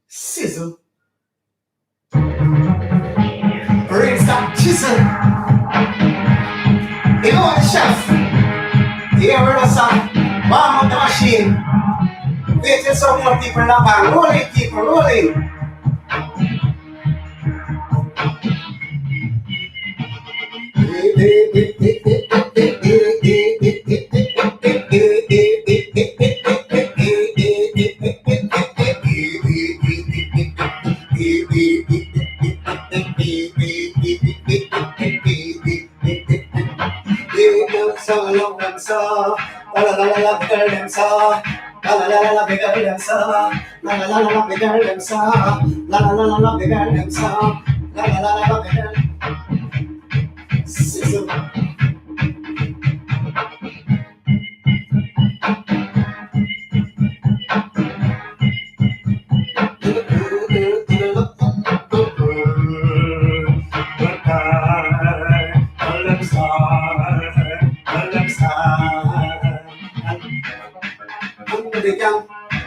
Sizzle. Rinse that chisel. You know what, chef? Here we're the sun. Warm up the machine. Waiting some more people in the van. Rolling, people, rolling.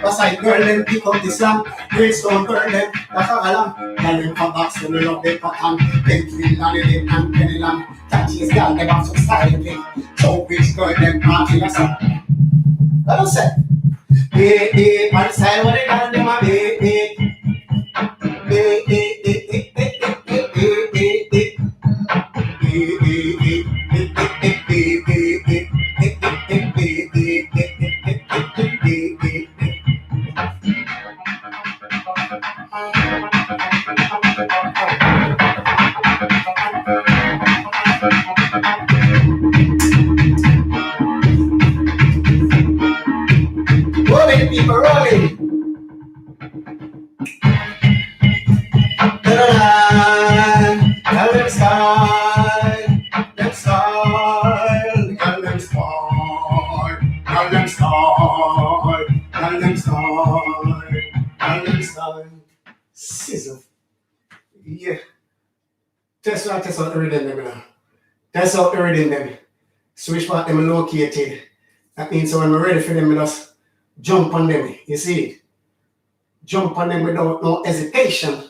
Pasay girl them pick up the slam. Greystone girl them nakakalam. Galing pa box to the love they patan. Penguin Lally and Pennyland. Touchies gal them have some style in it. So rich girl them party us up. What I say? Hey, on the side what they got them a hey. Rolling, people, rolling. Girl, style, them style, girl, them style, girl, them style, girl, them style, girl, them style. Sizzle. Yeah. Test out the rhythm them now. Test out the rhythm them. Switch part them located. That means when we're ready for them, we just jump on them. You see? Jump on them without no hesitation.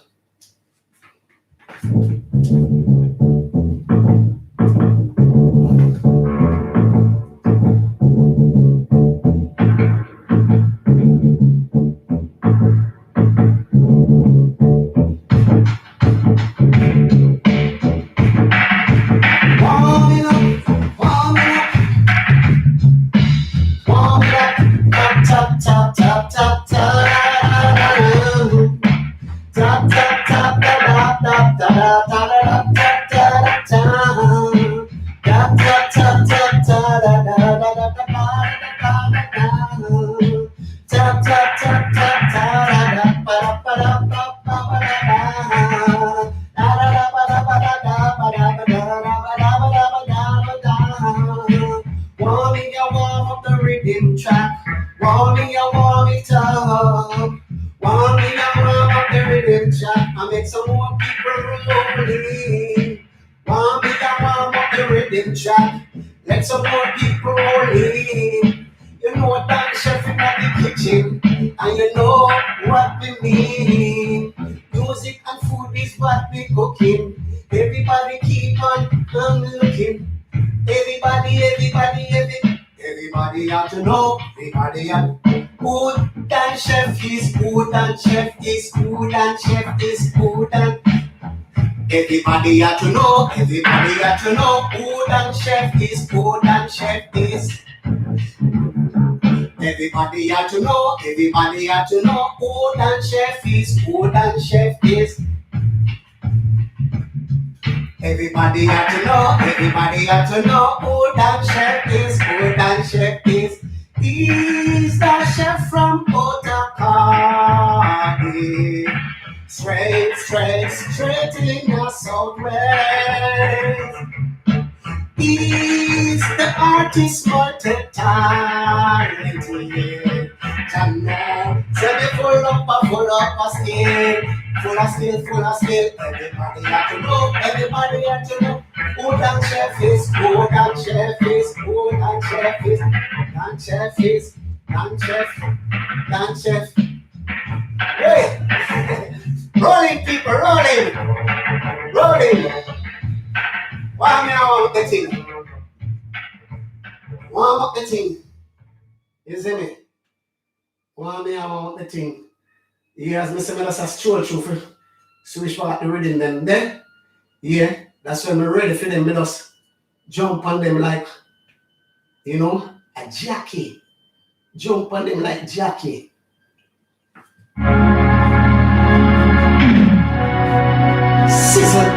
Let some more people roll in. You know what I'm chef in the kitchen, and you know what we mean. Music and food is what we cooking. Everybody keep on looking. Everybody have to know. Everybody have good and chef is good and chef is good and chef is good and everybody have to know. Everybody have to know. Good and chef is good and chef is. Everybody have to know. Everybody have to know. Good and chef is good and chef is. Everybody have to know, everybody have to know who that chef is, who that chef is. He's the chef from Otakari. Straight, straight, straight in the southwest. He's the artist multi-talented. Janelle, say me full up of skill. Full of skill, full of skill. Everybody have to know, everybody have to know. Who that chef is, who that chef is, who that chef is. That chef is, that chef, that chef. Hey! Rolling people, rolling! Rolling! Warm up the thing. Warm up the thing. You see me? Warm up the thing. Yes, Mr. Melissa stroll through for switch back the rhythm them there. Yeah, that's when we're ready for them. We just jump on them like, you know, a jockey. Jump on them like jockey. Sizzle.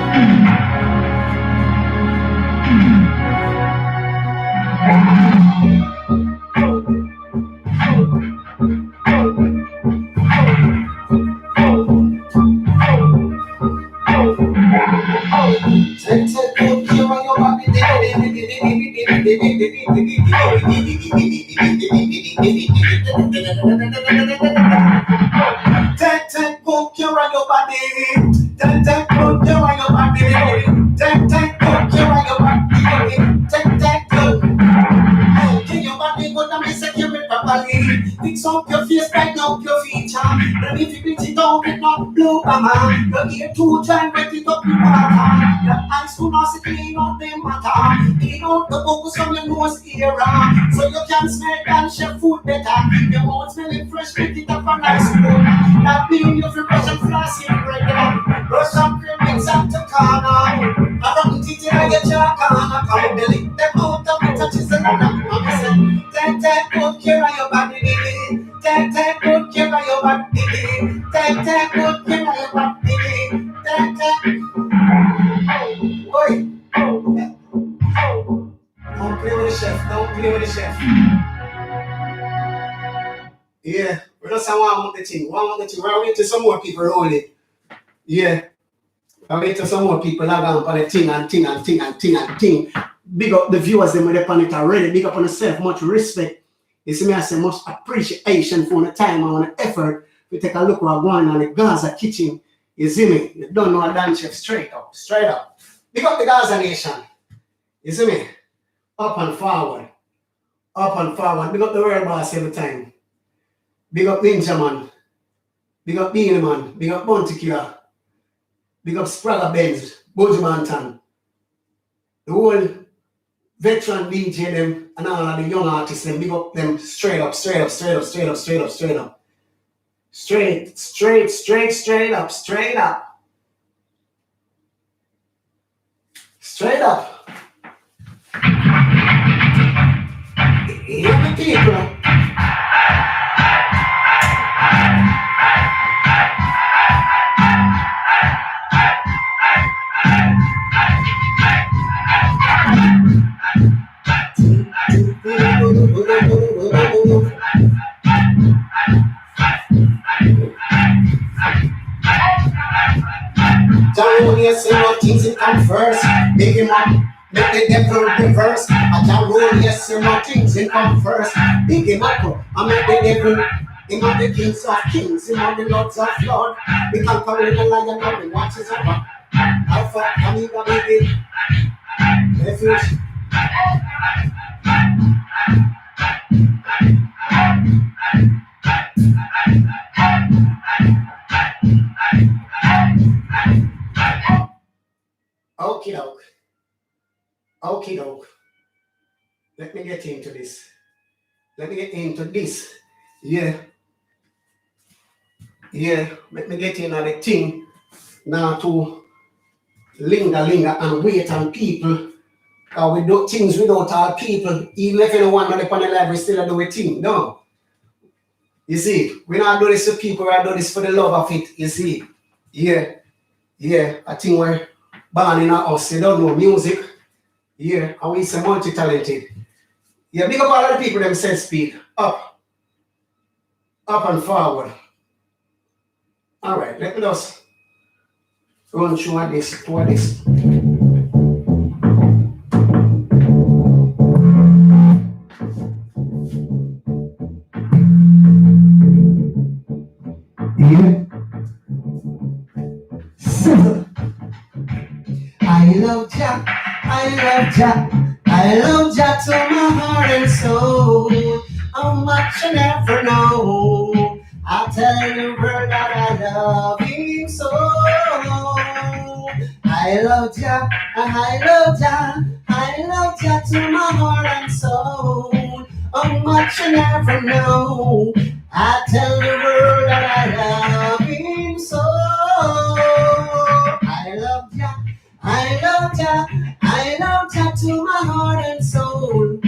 Take good care of your body. Take good care of your body. Take good care of your body. Take good. Get your body good and be secure it properly. Fix up your face, tighten up your feature. Then if you beat it down, it not blow mama. Your ear too dry, wet it up with water. Your eyes too nasty, clean out them matter. Clean out the focus from your nose era. So you can smell and chef food better. Keep your mouth smelling fresh, make it up a nice food. That means you feel brush and floss it regular. Brush and cream, mix up the corner. I rotten teeth in your jaw corner. Come belly, them out of it touches the ladder. Take good care of your body. Take good care of your body. Take good care of your body. Take. Oi. Don't play with the chef. Don't play with the chef. Yeah, we just want the thing. We're waiting to some more people rolling. Yeah. I'm waiting to some more people log on for the thing and thing. Big up the viewers, them with on it already. Big up on yourself, much respect. You see me, I say much appreciation for the time and the effort. We take a look at what's going on in the Gaza kitchen. You see me? You don't know a Dan chef straight up. Big up the Gaza nation. You see me? Up and forward. Big up the world boss every time. Big up Ninja Man. Big up Beanie Man. Big up Bounty Killer. Big up Sprague Benz. Boji Manton. The whole veteran DJ them and all of the young artists them. Big up them straight up. Straight up. Hear the people. John, yes, you know, things that come first. Big him up, make the devil reverse. I can roll, yes, you know, things that come first. Big him up, I make the devil. Him of the kings of kings, him of the lords of lords. We conquer the lion of the watches over. Alpha, Omega, baby. Refuge. Okie doke. Let me get into this. Yeah. Let me get into the thing now to linger and wait on people. We do things without our people. Even if anyone on the panel live, we still do a thing. No. You see, we not do this for people, we do this for the love of it. You see. Yeah. I think born in a house, you don't know music. Yeah, and we say multi-talented. Yeah, big up all of the people them say speed. Up and forward. Alright, let me just run through this. Yeah. Sizzle. I love Jah, I love Jah, I love Jah to my heart and soul. How much you never know. I tell you, girl, that I love him so. I love Jah, I love Jah, I love Jah to my heart and soul. How much you never know. I tell the world that I love him so. I love Jah, I love Jah, I love Jah to my heart and soul.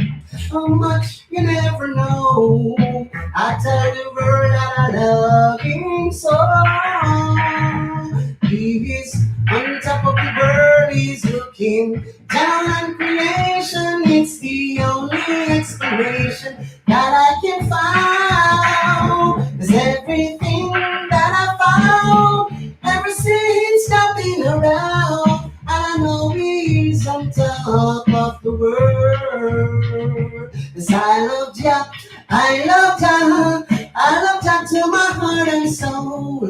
How much you never know. I tell the world that I love him so. He is on top of the world, he's looking down on creation. It's the only explanation that I can find. Is everything that I found ever since I've been around. I know he's on top of the world. 'Cause I love Jah, I love Jah, I love Jah to my heart and soul.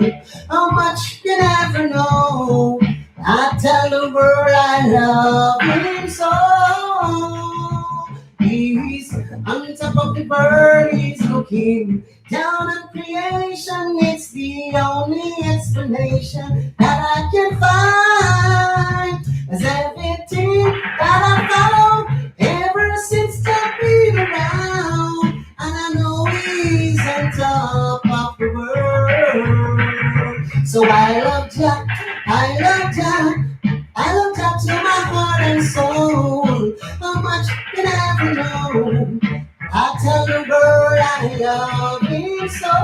How much you never know. I tell the world I love him so. He's on top of the world, he's looking down on creation. It's the only explanation that I can find. As everything that I found ever since I've been around. And I know he's on top of the world. So I love Jah, I love Jah, I love Jah to my heart and soul. How much you never know. I tell the world I love him so.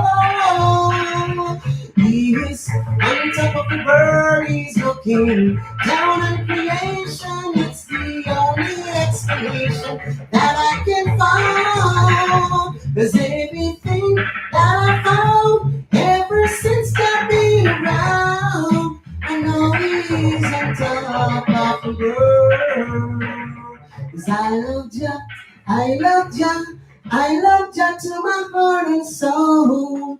He's on top of the world, he's looking down on creation. It's the only explanation that I can find. 'Cause everything that I found ever since I've been around, I know he's on top of the world. 'Cause I love Jah, I love Jah, I love Jah to my heart and soul.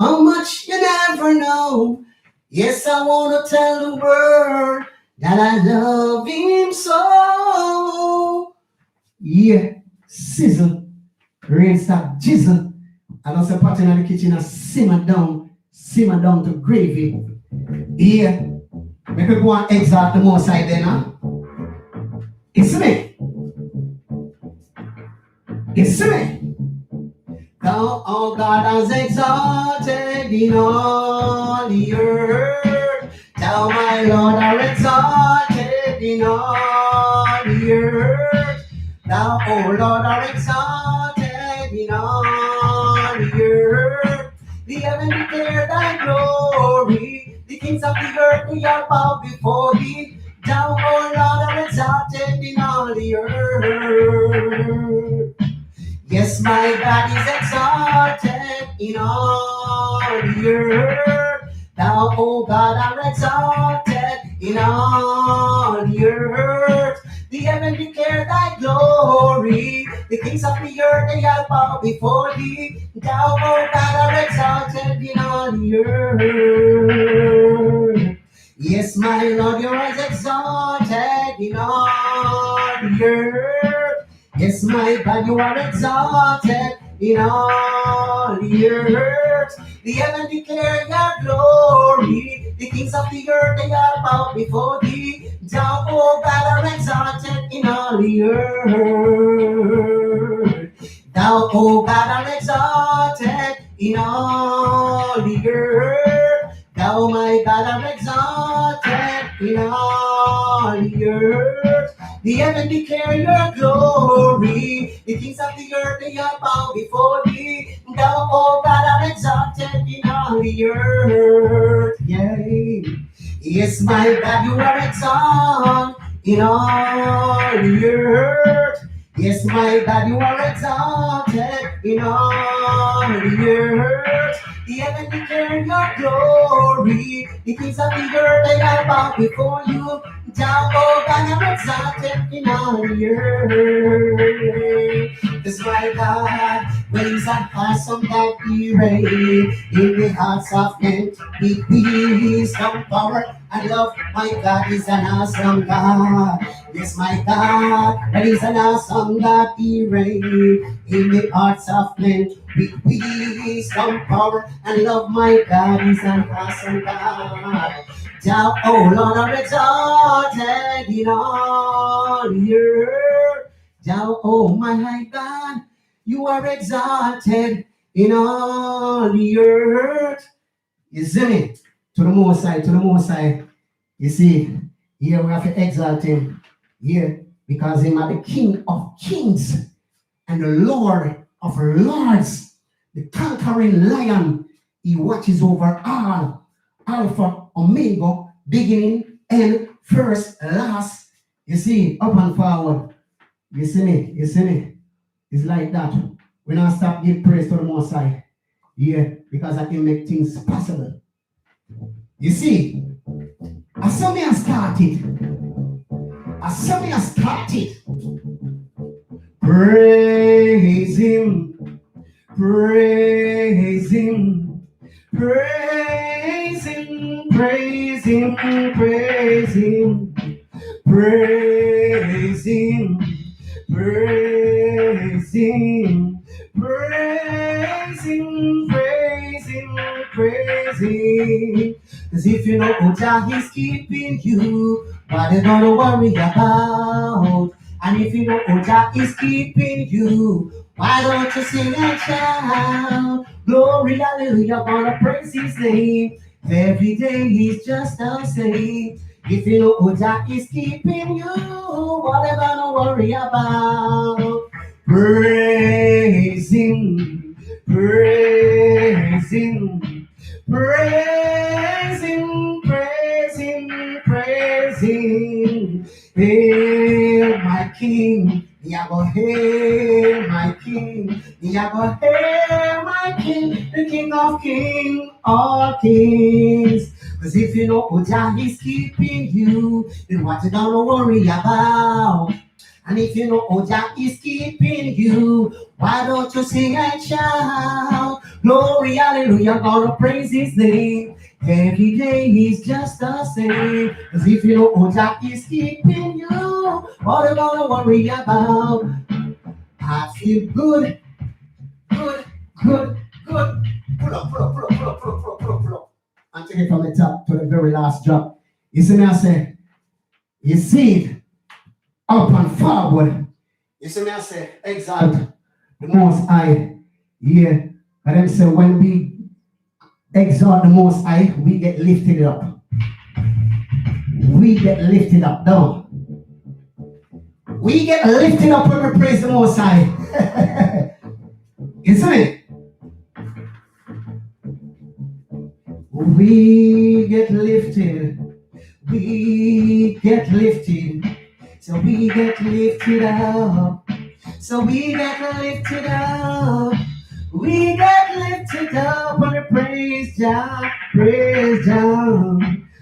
How much you never know. Yes, I wanna tell the world that I love him so. Yeah, sizzle, rain start jizzle. And also pot in the kitchen and simmer down to gravy. Yeah, make it go and exalt the more side then, huh? It's me. It's me. Thou, oh God, has exalted in all the earth. Thou, my Lord, art exalted in all the earth. Thou, oh Lord, art exalted in all the earth. The heaven declare thy glory. The kings of the earth, they are bowed before thee. Thou, oh Lord, art exalted in all the earth. Yes, my God is exalted in all the earth. Thou, O God, art exalted in all the earth. The heaven declare thy glory. The kings of the earth, they all bow before thee. Thou, O God, art exalted in all the earth. Yes, my Lord, you are exalted in all the earth. Yes, my God, you are exalted in all the earth. The heaven declare your glory. The kings of the earth, they all bow before thee. Thou, O God, are exalted in all the earth. Thou, O God, are exalted in all the earth. Thou, my God, are exalted in all the earth. The heaven declare your glory. The kings of the earth, they all bow before thee. Thou, O God, art exalted in all the earth. Yea. Yes, my God, you are exalted in all the earth. Yes, my God, you are exalted in all the earth. The heaven declare your glory. The kings of the earth, they are bow before you. Thou, oh God, you are exalted in all the earth. Yes, my God, ways are awesome that we reign in the hearts of men. With wisdom, power, and love, my God is an awesome God. Yes, my God, that is an awesome God. He reigns in the hearts of men. With wisdom, power, and love, my God is an awesome God. Thou, oh Lord, are exalted in all the earth. Thou, oh my high God, you are exalted in all the earth. You see me? To the Most High, to the Most High. You see, here we have to exalt him. Here, because him are the King of Kings and the Lord of Lords, the conquering lion. He watches over all, Alpha, Omega, beginning, and first, last. You see, up and forward. You see me? You see me? It's like that. We don't stop give praise to the Most High. Yeah, because I can make things possible. You see, as something has started, praise him, praise him, praise him, praise him, praise him, praise him, praise him, praise him, praise him, praise him. Cause if you know Jah is keeping you, what you gonna worry about? And if you know Jah is keeping you, why don't you sing and shout? Glory, hallelujah, gonna praise his name. Every day he's just the same. If you know Jah is keeping you, what you gonna worry about? Praise him, praise him, praise him, praise him, praise him. Hail my King, Yago, hail my King, Yago, hail my King, the King of Kings, all kings. Cause if you know Jah is keeping you, then what you gonna worry about? And if you know Jah is keeping you, why don't you sing and shout? Glory, hallelujah, gonna praise his name. Every day he's just the same. Cause if you know Jah is keeping you, what you gonna worry about? I feel good, good, good, good. Pull up, pull up, pull up, pull up, pull up, pull up, pull up, pull up. And take it from the top to the very last drop. You see me, I say, you see it up and forward. You see me, I say, exalt the Most High. Yeah. And then say, when we exalt the Most High, we get lifted up. We get lifted up, down. We get lifted up when we praise the Most High. You see me? We get lifted. We get lifted. So we get lifted up. So we get lifted up. We get lifted up when we praise Jah, praise Jah.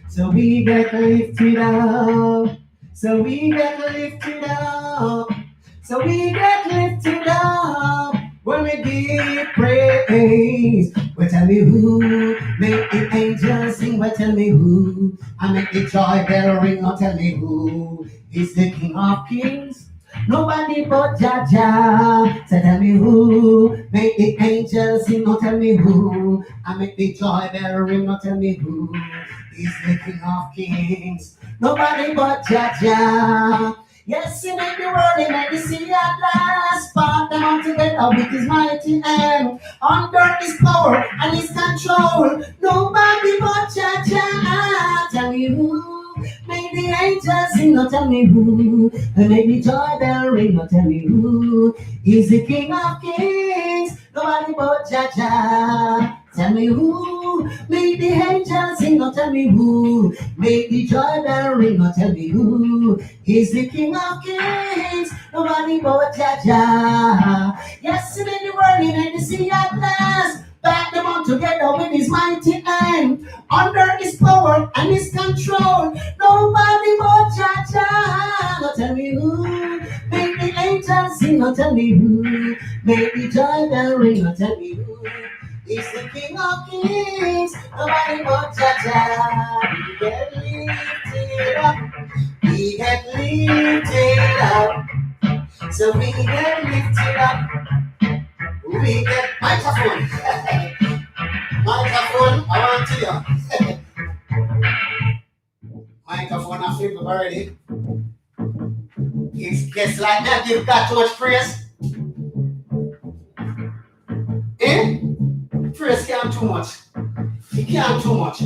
So we get lifted up. So we get lifted up. So we get lifted up when we give praise. Well, tell me who make the angels sing. Well, tell me who I make the joy bell ring. Now tell me who is the King of Kings. Nobody but Jah Jah. So tell me who make the angels sing. Now tell me who I make the joy bell ring. Now tell me who is the King of Kings. Nobody but Jah Jah. Yes, he made the world, he made the sea at last. Part them all together with his mighty hand. Under his power and his control. Nobody but Jah Jah. Tell me who made the angels sing, not tell me who. And made the joy bell ring, not tell me who. He's the King of Kings. Nobody but Jah Jah. Tell me who made the angels sing, or tell me who made the joy bell ring, or tell me who is the King of Kings. Nobody but Jaja. Yes, he made the world, he made the sea at last. Back them all together with his mighty hand, under his power and his control. Nobody but Jaja. Now tell me who made the angels sing, or tell me who made the joy bell ring, or tell me who is the King of Kings. Nobody but Jaja. We get lifted up, we get lifted up, so we get lifted up, we get microphone. Microphone, I want to you. Microphone, I feel already. It's just like that, you've got too much praise. Eh? Praise can't too much. It can't too much.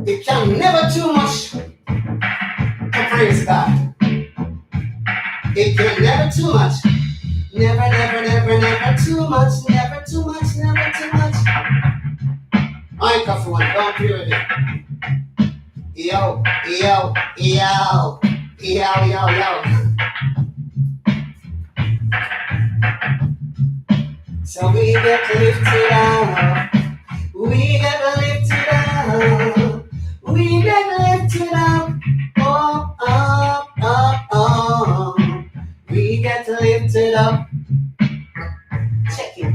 It can never too much to praise God. It can never too much. Never, never, never, never too much. Never too much, never too much. Microphone, don't hear it. Yo, yo, yo. Yo, yo, yo. So we get lifted up. We get lifted up. We get lifted up. Oh, up, up, up. We get lifted up. Check it.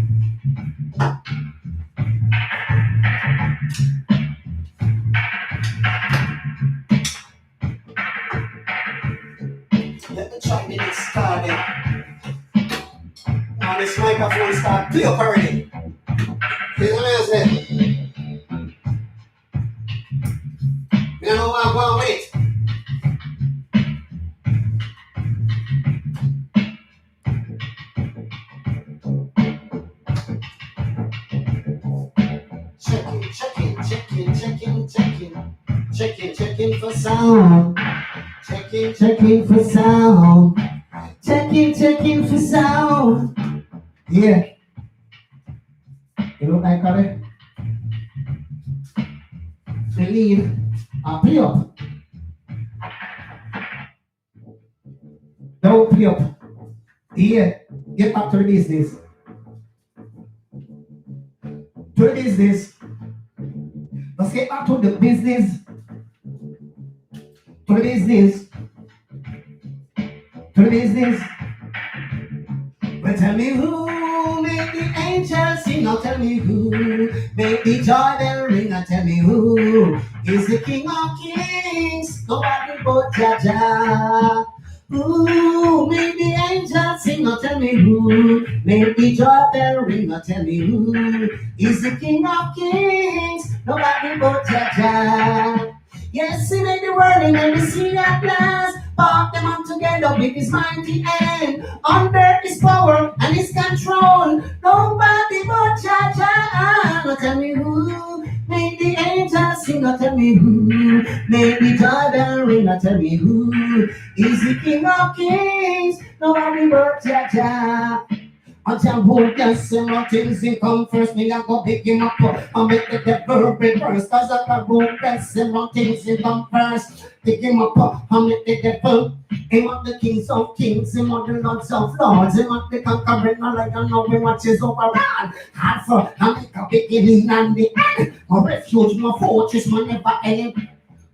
Let me try to get started. Now this microphone start play up already. Here's what I said. You don't know what I'm going with it. Checking for sound. Checking for sound. Checking for sound. Yeah. You look like it? The lead. Play up. Don't play up. Yeah. Get back to the business. To the business. Let's get back to the business. To the business. To the business. But tell me who made the angels sing. Now tell me who made the joy bell ring. Now tell me who is the King of Kings. Nobody but Jaja. Who made the angels sing? Now tell me who made the joy bell ring. Now tell me who is the King of Kings. Nobody but Jaja. Yes, he made the world, he made the sea at last. Park them all together with his mighty hand, under his power and his control. Nobody but Jaja. Now tell me who made the angels sing. Now tell me who made the joy bell ring. Now tell me who is the King of Kings. Nobody but Jaja. Until who can say my things he come first, me I go pick him up and make the devil reverse. Cause I got who can say my things he come first, pick him up and make the devil. Him of the kings of kings, him of the lords of lords, him of the conquering lion, now we watches over all. Hard for I make a beginning and the end. My refuge, my fortress, my never end.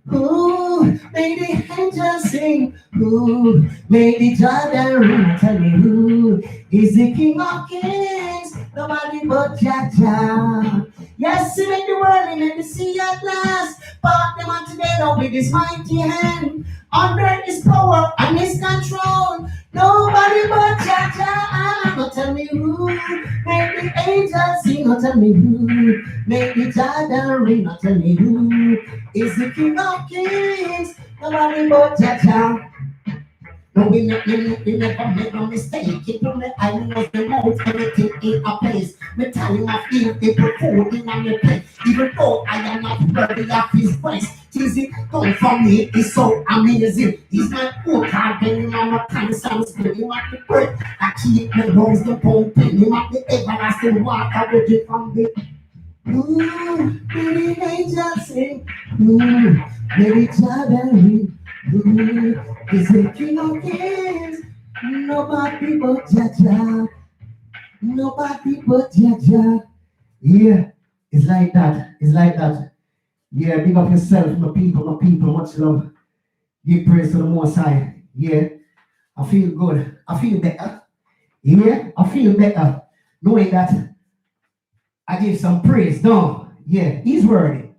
Who made the angels sing? Who made the joy bell ring? Tell me who is the King of Kings? Nobody but Jaja. Yes, he made the world, he made the sea at last. Part them all together with his mighty hand, under his power and his control. Nobody but Jaja. Now tell me who made the angels sing. Now tell me who made the joy bell ring. Now tell me who is the King of Kings. Nobody but Jaja. No, we never make no mistake. It only I know the most everything in a place. Me tell him of him, they put food in on the plate. Even though I am not worthy of his grace. easy. Come from me, it's so amazing. He's my poor card, then mama constant spirit. You want the breath, I keep my lungs the pumping. You want the everlasting water, with it from the baby angels sing. Baby child ring. He's the king of kings. Nobody but Jaja. Nobody but Jaja. Yeah, it's like that. It's like that. Yeah, big up yourself, my people, much love. Give praise to the Most High. Yeah, I feel good. I feel better. Yeah, I feel better knowing that I give some praise. No, yeah, he's worthy.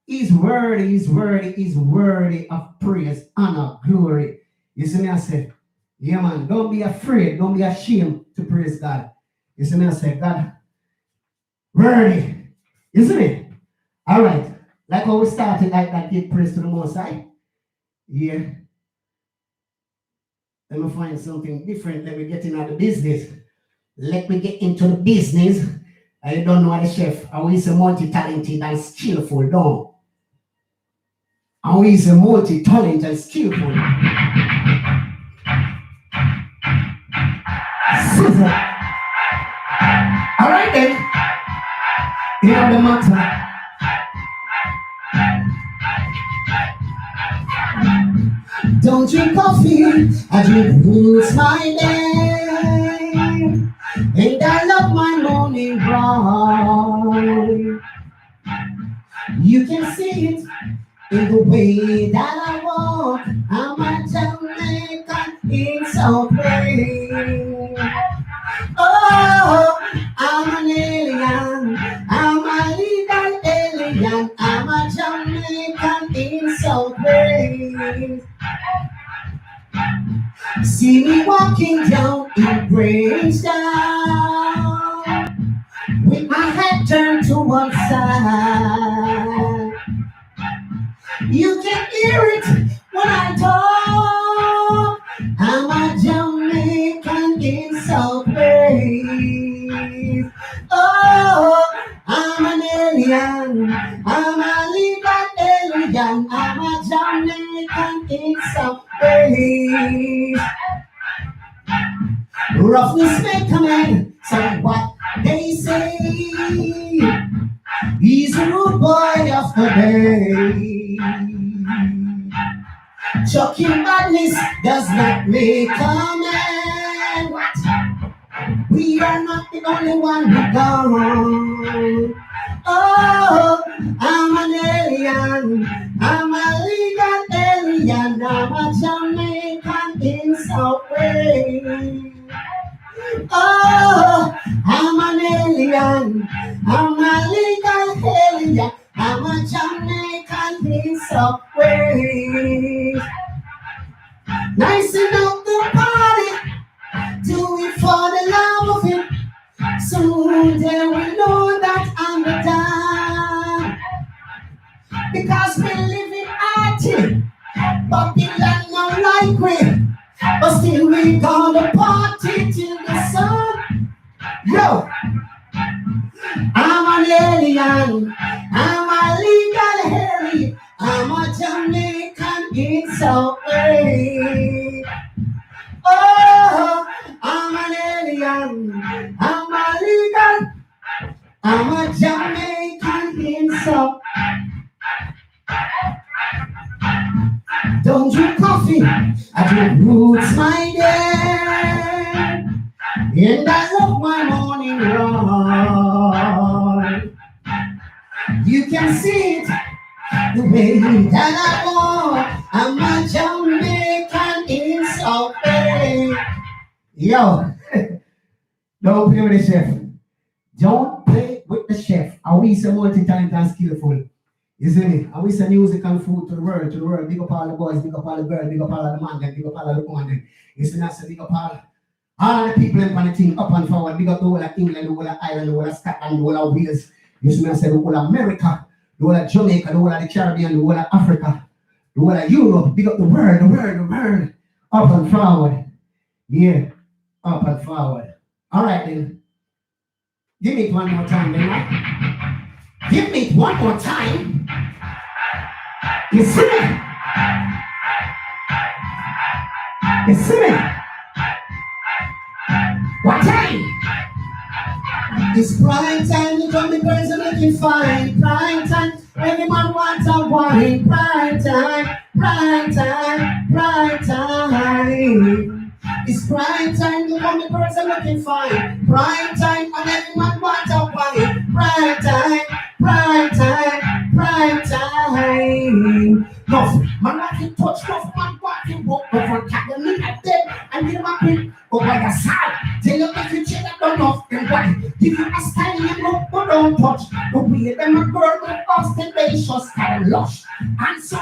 He's worthy, he's worthy, he's worthy of praise, honor, glory. You see me, I say, yeah, man, don't be afraid, don't be ashamed to praise God. You see me, I say, God, worthy. Isn't it? All right. Like how we started like that, give praise to the Most High. Yeah. Let me find something different. Let me get into the business. Let me get into the business. I don't know the chef. How is a multi-talented and skillful, don't. How is a multi-talented and skillful. Scissor. All right then. You know the matter. Don't drink coffee, I drink roots my name. And I love my morning ride. You can see it in the way that I walk. I'm a Jamaican in South Bay. Oh, I'm an alien. I'm a legal alien. I'm a Jamaican in South Bay. See me walking down in Bridgetown with my head turned to one side. You can hear it when I talk. I'm a Jamaican in South Bay. Oh, I'm an alien. I'm a legal alien. I'm a Jamaican in South Bay. Roughness may come in, so what they say. He's a rude boy of the day. Chucking badness does not make a man. What? We are not the only one who gone. Oh, I'm an alien. I'm a legal alien. I'm a Jamaican in South Way. Oh, I'm an alien. I'm a legal alien. I'm a Jamaican in South Way. Nice enough to party. Do it for the love of it. Soon they will know that I'm the dime. Because we live in arty. Babylon not like we. But still we gonna party till the sun. Yo! I'm an alien. I'm a legal alien. I'm a Jamaican in South Bay. Oh, I'm an alien. I'm a legal. I'm a Jamaican in South. Don't drink coffee. I drink roots, my dear. And I love my morning run. You can see it the way that I walk. I'm a Jamaican in South Bay. Yo, don't play with the chef. Don't play with the chef. Are we so multi-talented and skillful? Isn't it? And we say music and food to the world, to the world. Big up all the boys, big up all the girls, big up all the man, big up all the woman. It's not so big up all the people in the team up and forward. Big up the whole of England, the whole of Ireland, the whole of Scotland, the whole of Wales. You see me say the whole of America, the whole of Jamaica, the whole of the Caribbean, the whole of Africa, the whole of Europe. Big up the world, the world, the world. Up and forward. Yeah, up and forward. All right then. Give me it one more time, then. Right? Give me it one more time. You see me? You see me? What time? It's prime time, you come the girls are looking fine. Prime time, everyone wants a wine. Prime time, prime time, prime time. It's prime time, you come the girls are looking fine. Prime time, and everyone wants a wine. Prime time, prime time, prime time. No, man, I can touch, no, man, I can walk over, cat them in a dead, and get my pin over the side. Tell you if you check that don't off them why. Give you a style you know, but don't touch. The way them a girl with ostentatious kind of lush. And so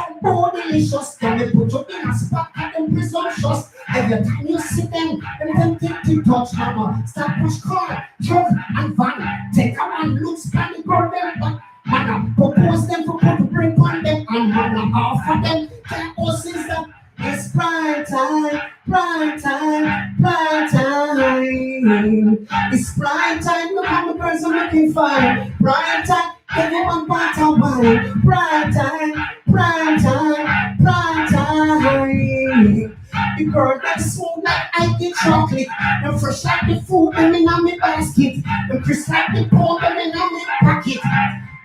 delicious. Can they put you in a spot and them presumptuous. Every time you see them tempted to touch mama. Start push car, truck and van. Take a one look, span the girl them back. Man, I propose them for put bring on them. And man, I offer them. Can't go sister. It's prime time, prime time, prime time. It's prime time, look how the girls are looking fine. Prime time, everyone wants a wine. Prime time, prime time, prime time. The girl that's smooth like I get chocolate. And fresh like the food, them in on me basket. And crisp like the pork, them in on me pocket.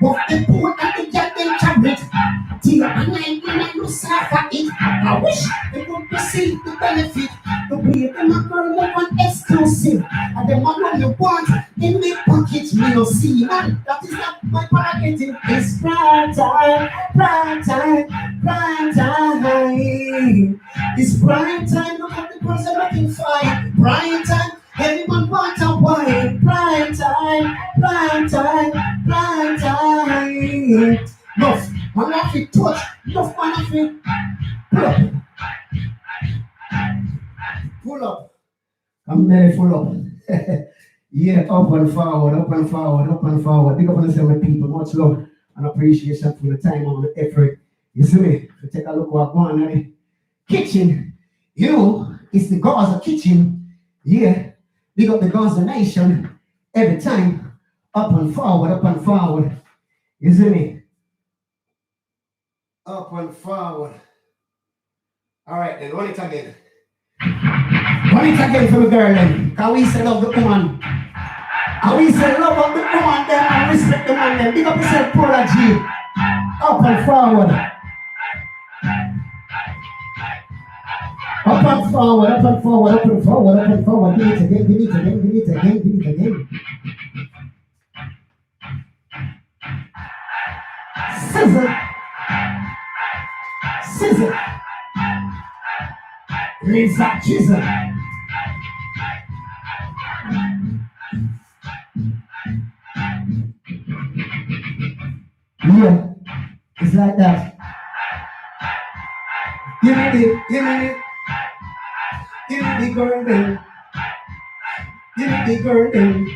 But the poor and the get them carrot. Till and night when I lose half of it. I wish they could perceive the benefit. The way them a girl love an exclusive. And them a run you want in me pocket. Me no see man. That is not my prerogative. It's prime time, prime time, prime time. It's prime time. Look at the girls are looking fine. Prime time. Everyone wants a wine. Prime time, prime time, prime time. Love, man of it touch. Love, man of it. Pull up. Pull up. I'm very full up. Yeah, up and forward, up and forward, up and forward. Big up on the seven people. Much love and appreciation for the time and the effort. You see me? If you take a look what's going on in the kitchen, you know, it's the Gaza kitchen. Yeah. Big up the Gaza nation every time. Up and forward, up and forward. You see me? Up and forward. All right, then run it again. Run it again for the girl then. Can we say love the woman? Can we say love of the woman then and respect the man then? Big up yourself, Paula G. Up and forward. Up and forward, up and forward, up and forward, up and forward. Give it again, give it again, give it again, give it again. Scissor. Scissor. Raise that chisel. Yeah, it's like that. Give me the, give me the. Give me the girl then. Give me the girl then.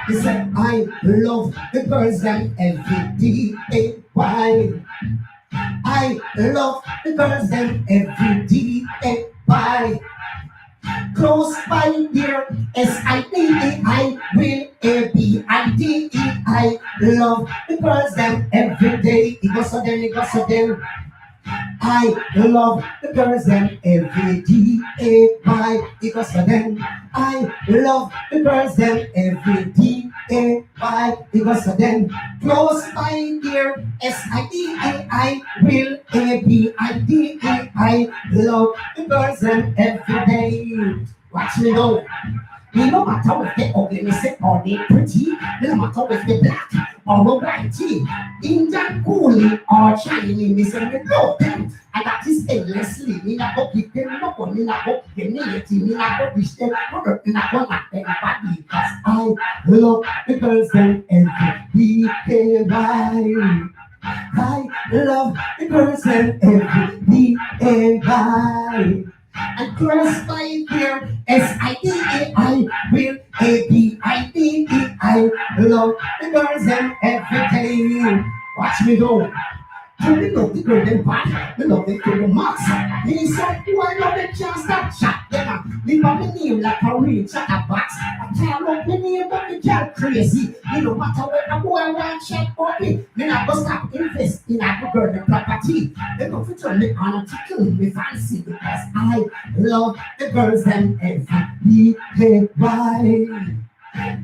He said, I love the girls and every day. Why? I love the girls and every day. Why? Close by dear S-I-D-E, I will A-B-I-D-E. I love the girls and every day. It goes so then, it goes so then. I love the girls and every day. Because of them, I love the girls and every day. Because of them, close by dear S-I-D-A. I will A-B-I-D-E. I love the girls and every day. Watch me go. Me no matter if they ugly, me say or they pretty. Me no matter if they black or whitey, Indian, coolie or Chinese. Me say me love them, and that is endlessly. Me not go kick them, no go me not go kick them, me not go wish them, no me not go knock them body. Cause I love the girls and every day. I love the girls and every day. And cross by here, S-I-D-E, I will A-B-I-D-E. I love the girls and every day. Watch me go. So we love the girl them bad, we love the girl them max. Me say, who I love them can't stop chat them. Leave my name like a real chatterbox. I can't love my name but me can't crazy. You no matter what the boy want check for me. Me not go stop investing at the girl the property. They go to turn me on to kill me fancy because I love the girls them every day. Why?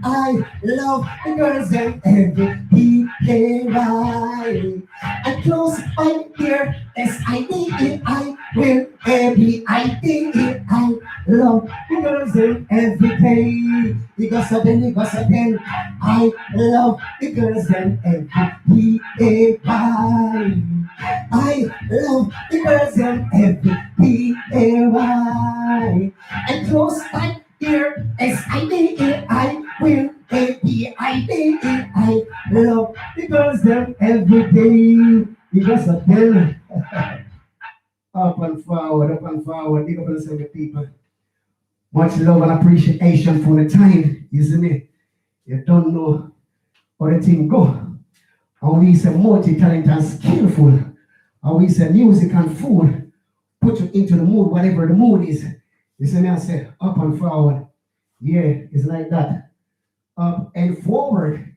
I love the girls them every day. Why? And close my ear, as I need it, I will every I think it. I love the girls them every day. Because again, I love the girls them every day. Why? I love the girls them every day. Why? And close my ear, as I need it, I will every I think it. I love the girls them every day. Because again, up and forward, big up on the people. Much love and appreciation for the time, isn't it? You don't know how the thing go. How we say multi-talented and skillful. How we say music and food put you into the mood, whatever the mood is. You see me, I say up and forward. Yeah, it's like that. Up and forward.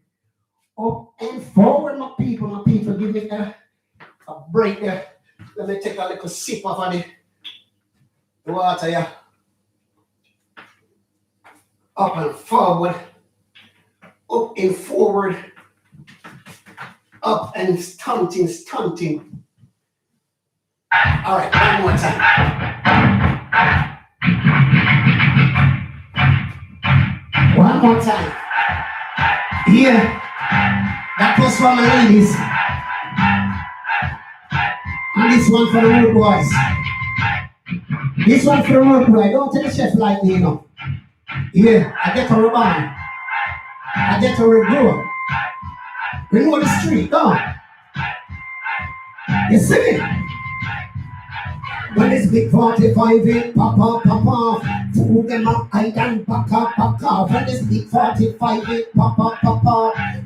Up and forward, my people. My people, give me a break there. Let me take a little sip of the water here. Up and forward. Up and forward. Up and stunting. All right, one more time. One more time. Yeah, that was for my ladies. And this one for the road boys. This one for the road boy. Don't tell the chef like me, you know. Yeah, I get to rebound. I get to regrow. We know the street, don't you see me? When it's big 45, it pop off. Fool them up, I done back off. When it's big 45, it pop off.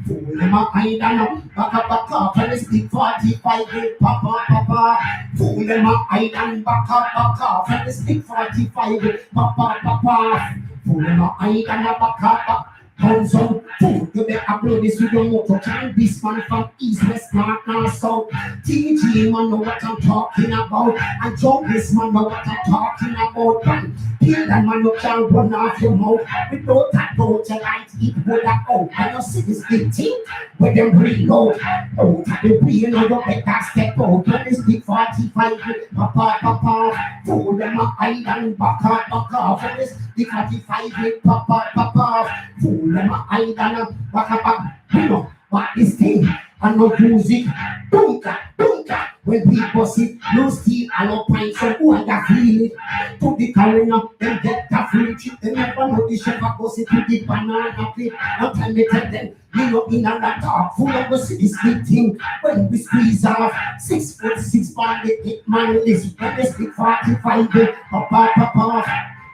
Fool them up, I done back off. When it's big 45, it pop off. Fool them up, I done back off. When it's big 45, it pop off. Fool them up, I done back off. Hands on food, you better upload this with your motor. Can this man from east, west, north, and south. TG man know what I'm talking about. And Junkies man know what I'm talking about. Man, kill that man you can't run off your mouth. Without that boat, you light it with that out. And you see this big thing, where them reload. Out at the wheel, you better step out. When this big 45, papa. Fool them up, island, back off. When this big 45, papa. Fool them up, island, back. You know, what this thing, and no music, bunker. When people see no steel and no pint, so who are that feel it? To the carrying up, them get that free chip. They never know the chef a goes to the banana plate. Now time they tell them, you know, in a talk, full of us see this big thing. When we squeeze off, 6'6" pound, the 8 man is when they speak 45, papa.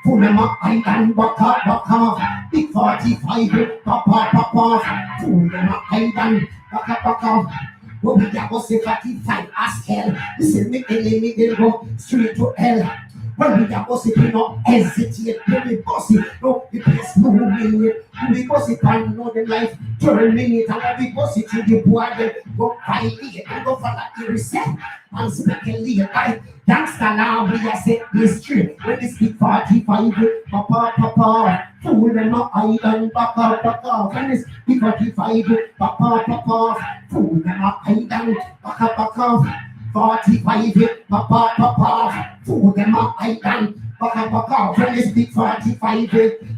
Full them up, island, back off. Big 45, papa. Full them up, island, back off. When we got say 45 as hell. Listen, me they go straight to hell. When we got say you know hesitate, when we bossy, no the place moving it. We bossy pan know the life turning it, and when we bossy to the boy they go violate and go for that reset and speculate like gangsta now we are set this street. When they speak 45, papa. Fool them up, island, back off. When they speak 45, papa. Fool them up, island, back off. 45, papa. Fool them up, island, back off. When they speak 45,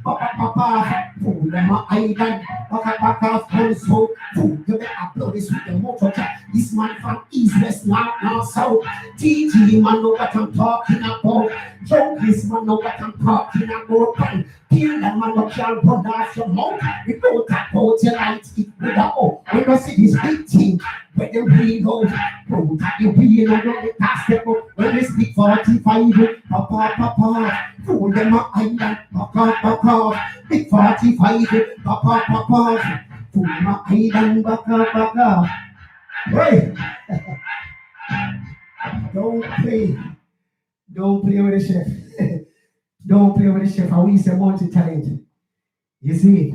papa. Fool them up, island, back off. So, fool, you better upload this with the motor track. This man from east, west, north, south. TG man know what I'm talking about. Junkies man know what I'm talking about. And kill them man no can't run off your mouth. We don't talk about your light, it with a O. We don't see this big thing. When they reload, don't have you wheel on the task. When they speak 45, papa. Fool them up, island, papa. Big 45, papa. Fool them up, island, papa. Hey! Don't play with the chef. Don't play with the chef. How we say multi-talent. You see it?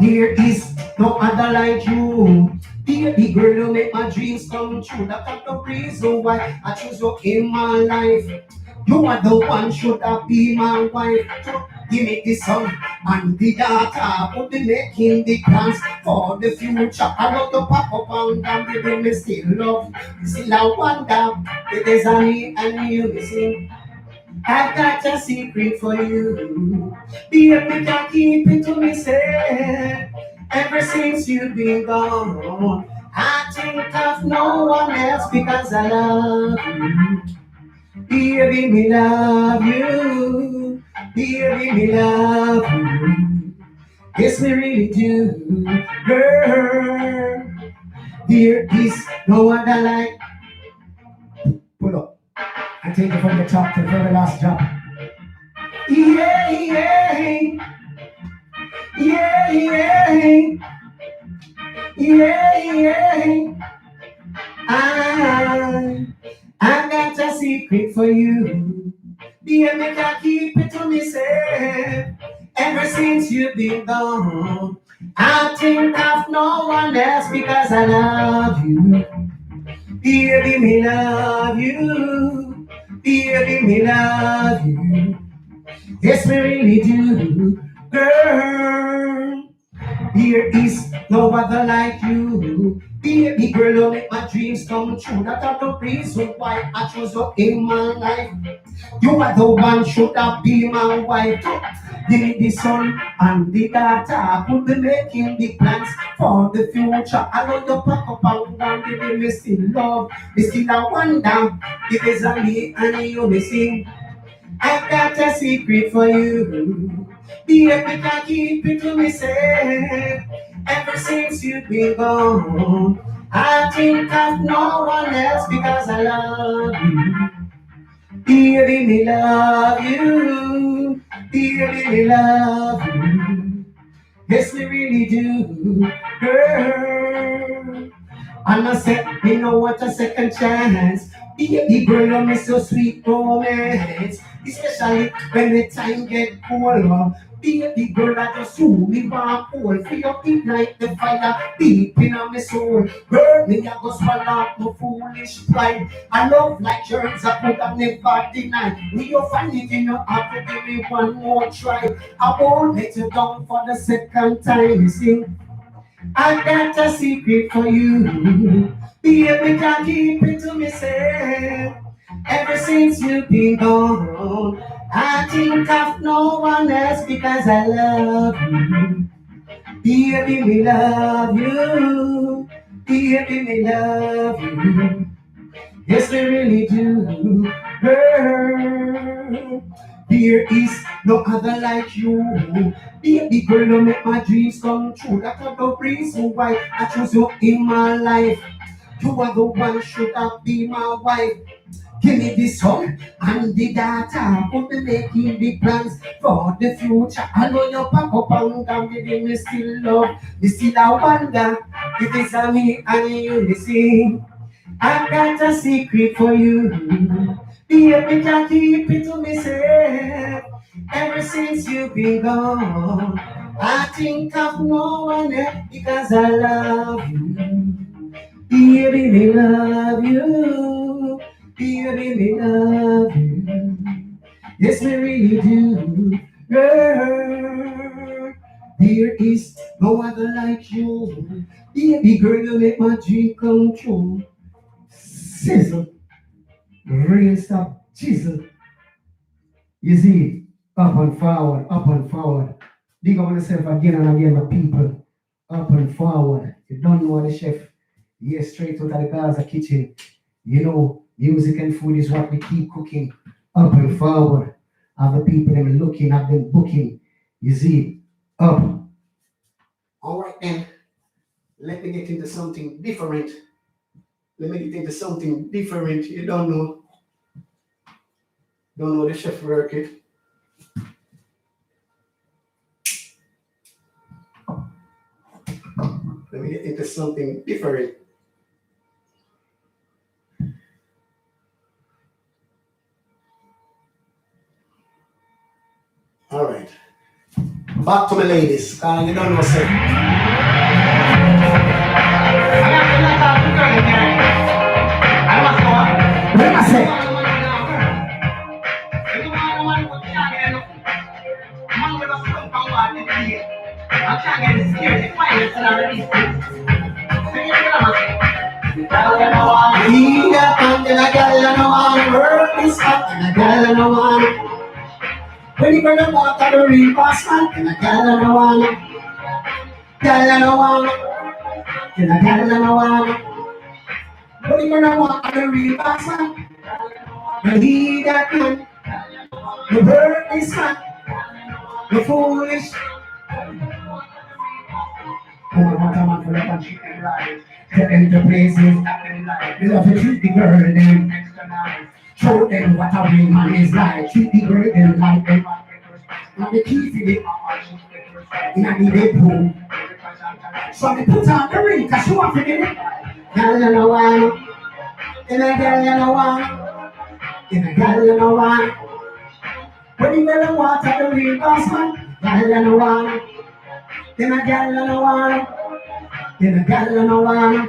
There is no other like you. Baby girl, you make my dreams come true. That's the reason why I choose you in my life. You are the one should have be my wife. Give me the son and the daughter. Put the making the plans for the future. I love to pop up and down. Baby, me still love. Still I wonder. It is me and you missing. I've got a secret for you. Baby, can't keep it to myself. Ever since you've been gone, I think of no one else because I love you. Baby, me love you. Baby, me love you. Yes, we really do. Girl, there is no other like. Pull up. I take it from the top to the very last drop. Yeah, yeah, yeah, yeah, yeah, yeah. I, I got a secret for you. Dear, make I keep it to myself. Ever since you've been gone, I think of no one else because I love you. Baby, me love you. Baby, me love you. Yes, we really do. Girl, there is no other like you. Baby girl, you make my dreams come true. That's the reason why I chose you in my life. You are the one should have be my wife. Give me the son and the daughter. Could be making the plans for the future. I know you pack up and down, baby, me still love. Me still a wonder if it's a me and you missing. I've got a secret for you. Baby, I keep it to myself. Ever since you've been gone, I think of no one else because I love you. Baby, me love you. Baby, me love you. Yes, we really do, girl. And I said, me know what a second chance. Baby girl, you miss so sweet romance. Especially when the time get cold. Baby girl, I just truly want cold. For you ignite the fire deep in my soul. Girl, me I go swallow up my foolish pride. I love like yours, I could have never denied. Will you find it in your heart to give me one more try? I won't let you down for the second time, you see. I got a secret for you. Baby, can't keep it to myself. Ever since you've been gone, I think of no one else because I love you. Baby, me love you. Baby, me love you. Yes, we really do, girl. There is no other like you. Baby girl, you make my dreams come true. That's the reason why I choose you in my life. You are the one should have be my wife. Give me the son and the daughter. Put me making the plans for the future. I know you pack up and down, baby, me still love. Me still I wonder if it's a me and you listen. I've got a secret for you. Baby, can't keep it to myself. Ever since you've been gone, I think of no one else because I love you. Baby, me love you. Baby, me love you. Yes, we really do. Girl, there is no other like you. Baby girl, you make my dream come true. Sizzle, rain stop, chisel. You see, up and forward, up and forward. Dig on yourself again and again, my people. Up and forward. You don't know the chef. Yes, straight out of the Gaza kitchen. You know, music and food is what we keep cooking. Up and forward. Have the people them looking, have them booking. You see, up. All right then. Let me get into something different. Let me get into something different. You don't know the chef work it. Let me get into something different. All right. Back to my ladies. You don't know, say. What am I saying? He got and I got no one work this up and I got no one. When you gonna walk out the real boss man and I got no one. Got no one. And I got no one. When you gonna walk out the real boss man? And he got man. The work this man. The foolish. Oh, what a man for a cheap and right. To enter places that they like. They love to treat the girl them extra nice. Show them what a real man is like. Treat the girl them like them. Now the key for the in the bedroom. So they put on the ring because she want to get it. Girl you know one. In a girl you know one. In a girl you know one. When you get the water the real boss man. Girl you know one. In a girl you know one. In a girl you know one.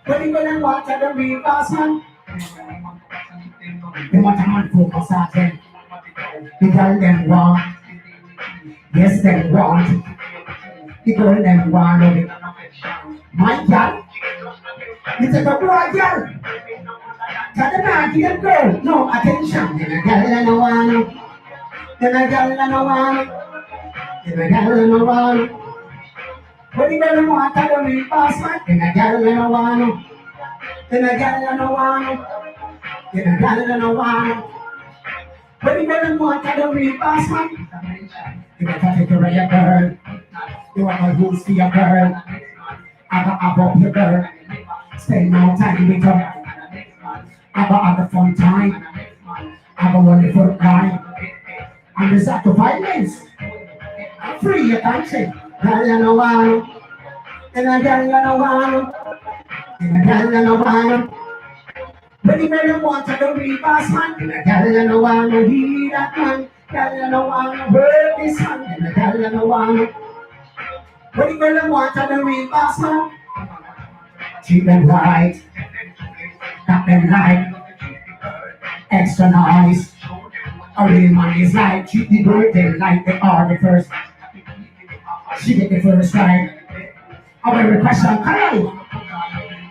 When you get the water the real boss man. They want a man focus on them. The girl them want. Yes, them want. The girl them want of it. My girl. You take a boy girl. Tell them not give them girl no attention. Then a girl and a one. Then a girl and a one. Then a girl and a one. When the girl want to the real boss man. Then a girl and a one. Then a girl and a one. Then a girl and a one. When the girl want to the real boss man. You better take care of your girl. You want to use for your girl. Have up your girl. Spend more time with her. Have a fun time. Have a wonderful time. And resort to violence. And free your country. Girl you know one. And a girl you know one. And a girl you know one. When the girl want to the real boss man. And a girl you know one. He that man. Girl you know one. Work this man. And a girl you know one. When the girl want to the real boss man. Treat them right. Got them right. Extra nice. A real man is like. Treat the girl them like they are the first. She get the first right. I will request her cry.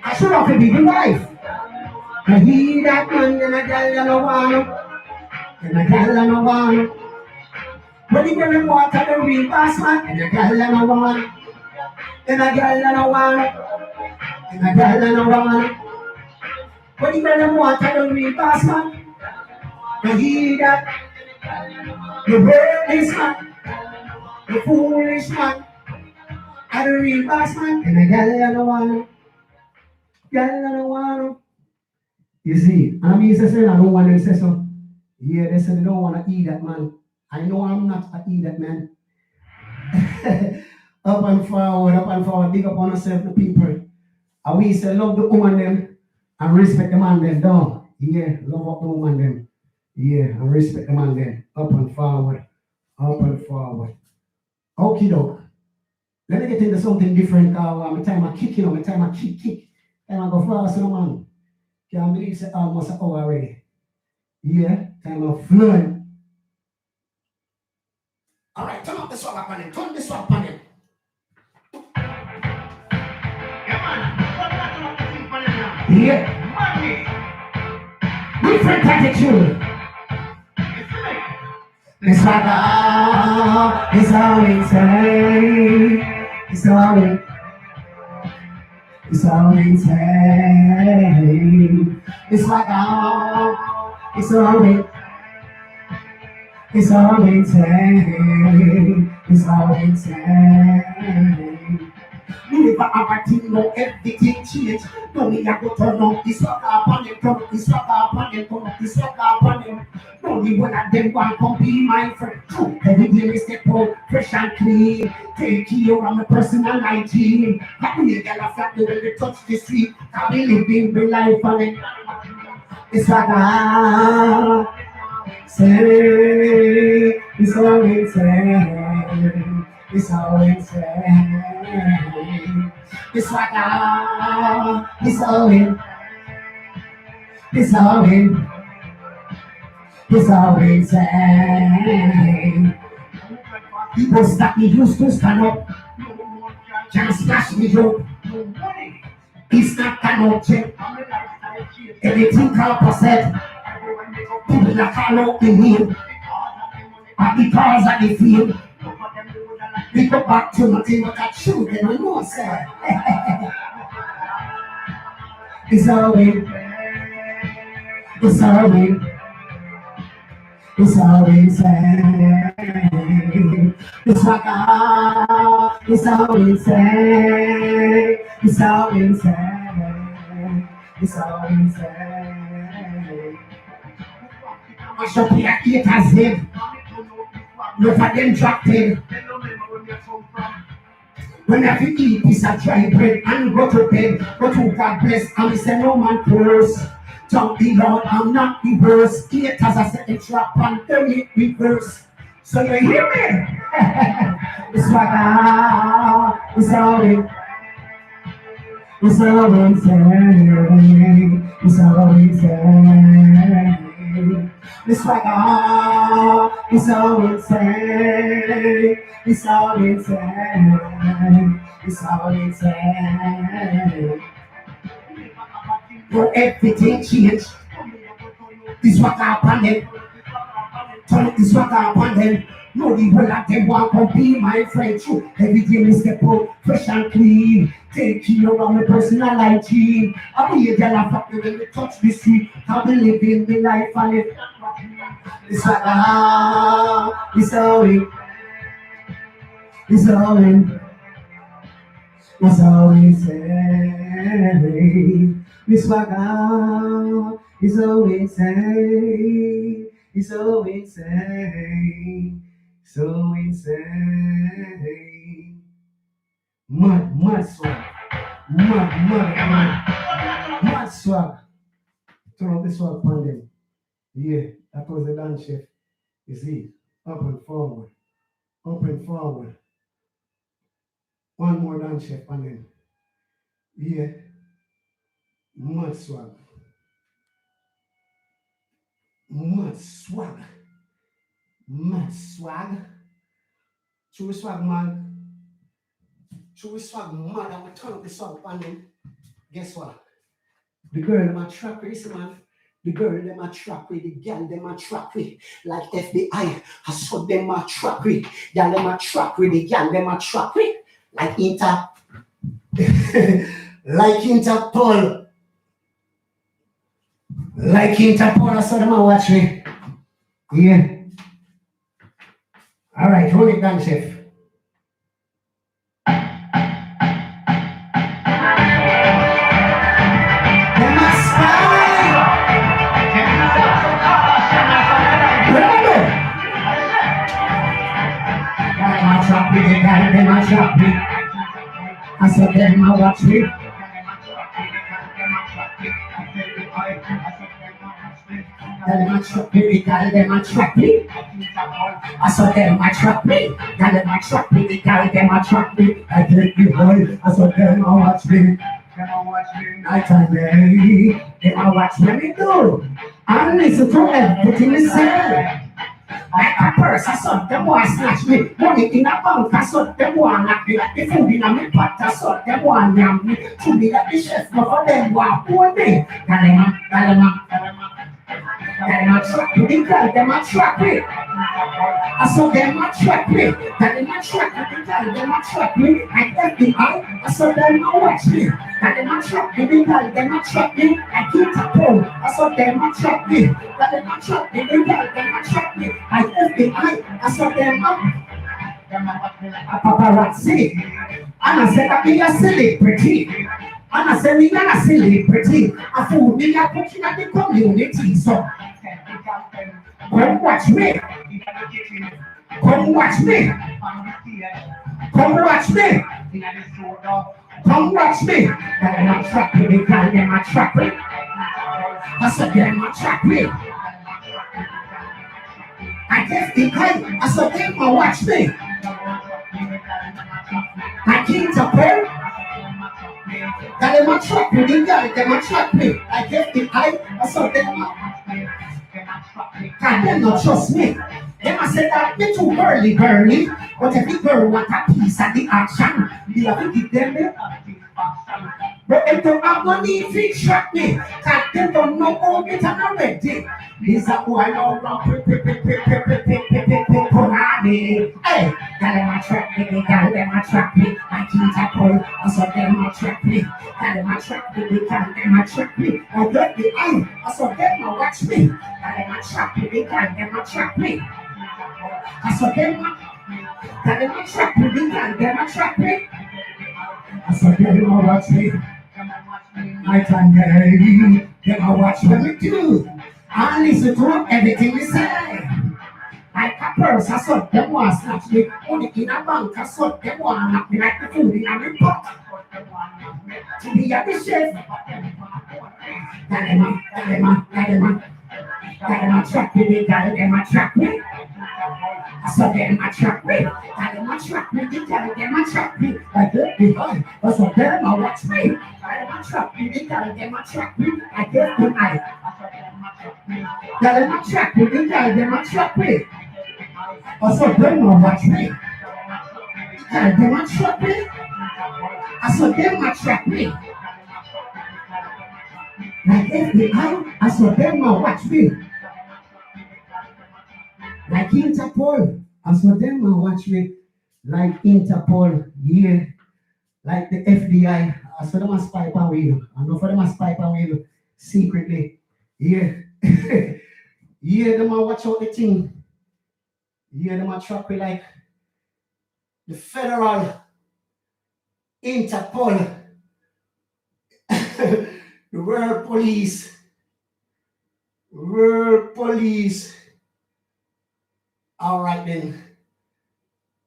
I should have to be the wife. And he that man and a girl you know one. And a girl you know one. When the girl want to the real boss man. And a girl you know one. And a girl you know one. And a girl you know one. When the girl want to the real boss man. And he that the worthless man. The foolish man. And the real boss man. And a girl you know one. Girl you know one. You see, I mean, I don't want them to say so. Yeah, they said they don't want to eat that man. I know I'm not a eat that man. Up and forward, big up on ourselves, the people. And we say love the woman them and respect the man them down. Yeah, love up the woman them. Yeah, and respect the man them. Up and forward. Okay, dog. Let me get into something different. My time I kick, my time I kick. Time I go fast, man. Can't believe it's almost an hour already. Yeah, time of flowing. Alright, turn up the swag on him. Turn the swag on him. Yeah. Different attitude. The swagger is all insane. It's all insane. It's like it's all insane. It's all insane. Me never have a thing, no everything change. No me a go turn up the sucker upon him, turn up the sucker upon him, turn up the sucker upon him. Only one of them want come be my friend. True, every day we step out, fresh and clean. Take care of my personal hygiene. Happy a girl a flap the way they touch the street. I be living the life on it. It's like say, it's all insane. It's so insane. It's swagger. It's so in. It's so in. It's so insane. People that me used to stand up, can't smash me up. It's not an object. Anything opposite, people that follow the wheel, and because of the field, we go back to nothing but a truth and we know, sir. It's all in. It's all in. It's all insane. It's like it's all insane. It's all insane. It's all insane. I should be a kid as him. Look at them dropped in. When I eat piece of dry bread and go to bed, go to God bless, and we say no man curse. Don't be Lord, I'm not the worst. It as I said, it's rap and turn it reverse. So you hear me? It's like it's all in. It's all insane. It's all insane. It's like it's all insane. It's all insane. It's all insane. For everything changed. This what happened then. This what happened then. No, the whole of them want to be my friend too. Everything is the fresh and clean. Take care of my personal hygiene. I be a girl of when they touch the street. I be living the life and it. It's like it's all in. It's all in. It's all insane. Miss Swagger is so insane. It's so insane. So insane. Mad swag. Mad swag. Turn up the swag on them. Yeah, that was the dance chef. You see, up and forward. Up and forward. One more dance chef on them. Yeah. Mad swag. Mad swag. Mad swag. True swag, man. True swag, man. I'm going to turn up the swag on them. Guess what? The girl them a trap with, man. The girl them a trap with. The girl them a trap with. Like FBI, I saw them a trap with. Girl them a trap with. The girl them a trap with. Like like Interpol. Like Interpol, I saw them a watch me. Yeah. Alright, hold it down, chef. Them a spy! Remember? Them a trap me, the guy, them a trap me. I saw them a watch me. Them a trap me, the guy, them a trap me. I saw them a trap me. Them a trap me, the guy, them a trap me. I take the boy, I saw them a watch me. Night and day, them a watch me do. And listen to everything they say. Like a purse, I saw them want snatch me. Money in a bank, I saw them want knock me. Like the food in a me pot, I saw them want yam me. To me like the chef, but for them want poor me. Them a trap me, the girl, them a trap me. I saw them a trap me. Them a trap me, the girl, them a trap me. Like FBI, I saw them a watch me. Them a trap me, the girl, them a trap me. Like Interpol, I saw them a trap me. Them a trap me, the girl, them a trap me. Like FBI, I saw them a paparazzi. And I said that me a celebrity. And I said me a celebrity. I fool me a cooking at the community. So come watch me. Come watch me. Come watch me. Come watch me. Them a trap me, the girl, them a trap me. I said them a trap me. I guess the guy, I said them a watch me. Like interpret. That them a trap me, the girl them a trap me. Like FBI, I saw them can them not trust me. Them a say that me too girly, but every girl want a piece of the action. You have to give them the but if they have no need to trap me, cause they don't know all it and already. These are who I love run punani. Hey, got them a trap me, got them a trap me. I can't apple, I saw them a trap me. Got them a trap me, got them a trap me. I get the eye, I saw them a watch me. Got them a trap me, got them a trap me. I saw them got them a trap me, got them a trap me. I saw them a watch me. I can day, them a watch what we do. I listen to everything we say. Like a purse, I saw them want snatch me. Only in a bank, I saw them want knock me like the food in a me pot. To be at the chef. Got them a trap me, got them a trap me. I saw them a trap me, got them a trap me, got them a trap me. Like that behind, I saw them a watch me. Got them a trap me, got them a trap me. I get the eye. Got them a trap me, got them a trap me. I saw them a watch me. Got them a trap me. I saw them a trap me. Like FBI, I saw them a watch me. Like Interpol, I saw them a watch me. Like Interpol, yeah. Like the FBI, I saw them a spy on you. I know for them a spy on you secretly. Yeah. Yeah, them a watch out the thing. Yeah, them a track me like the federal Interpol. The world police. World police. All right then.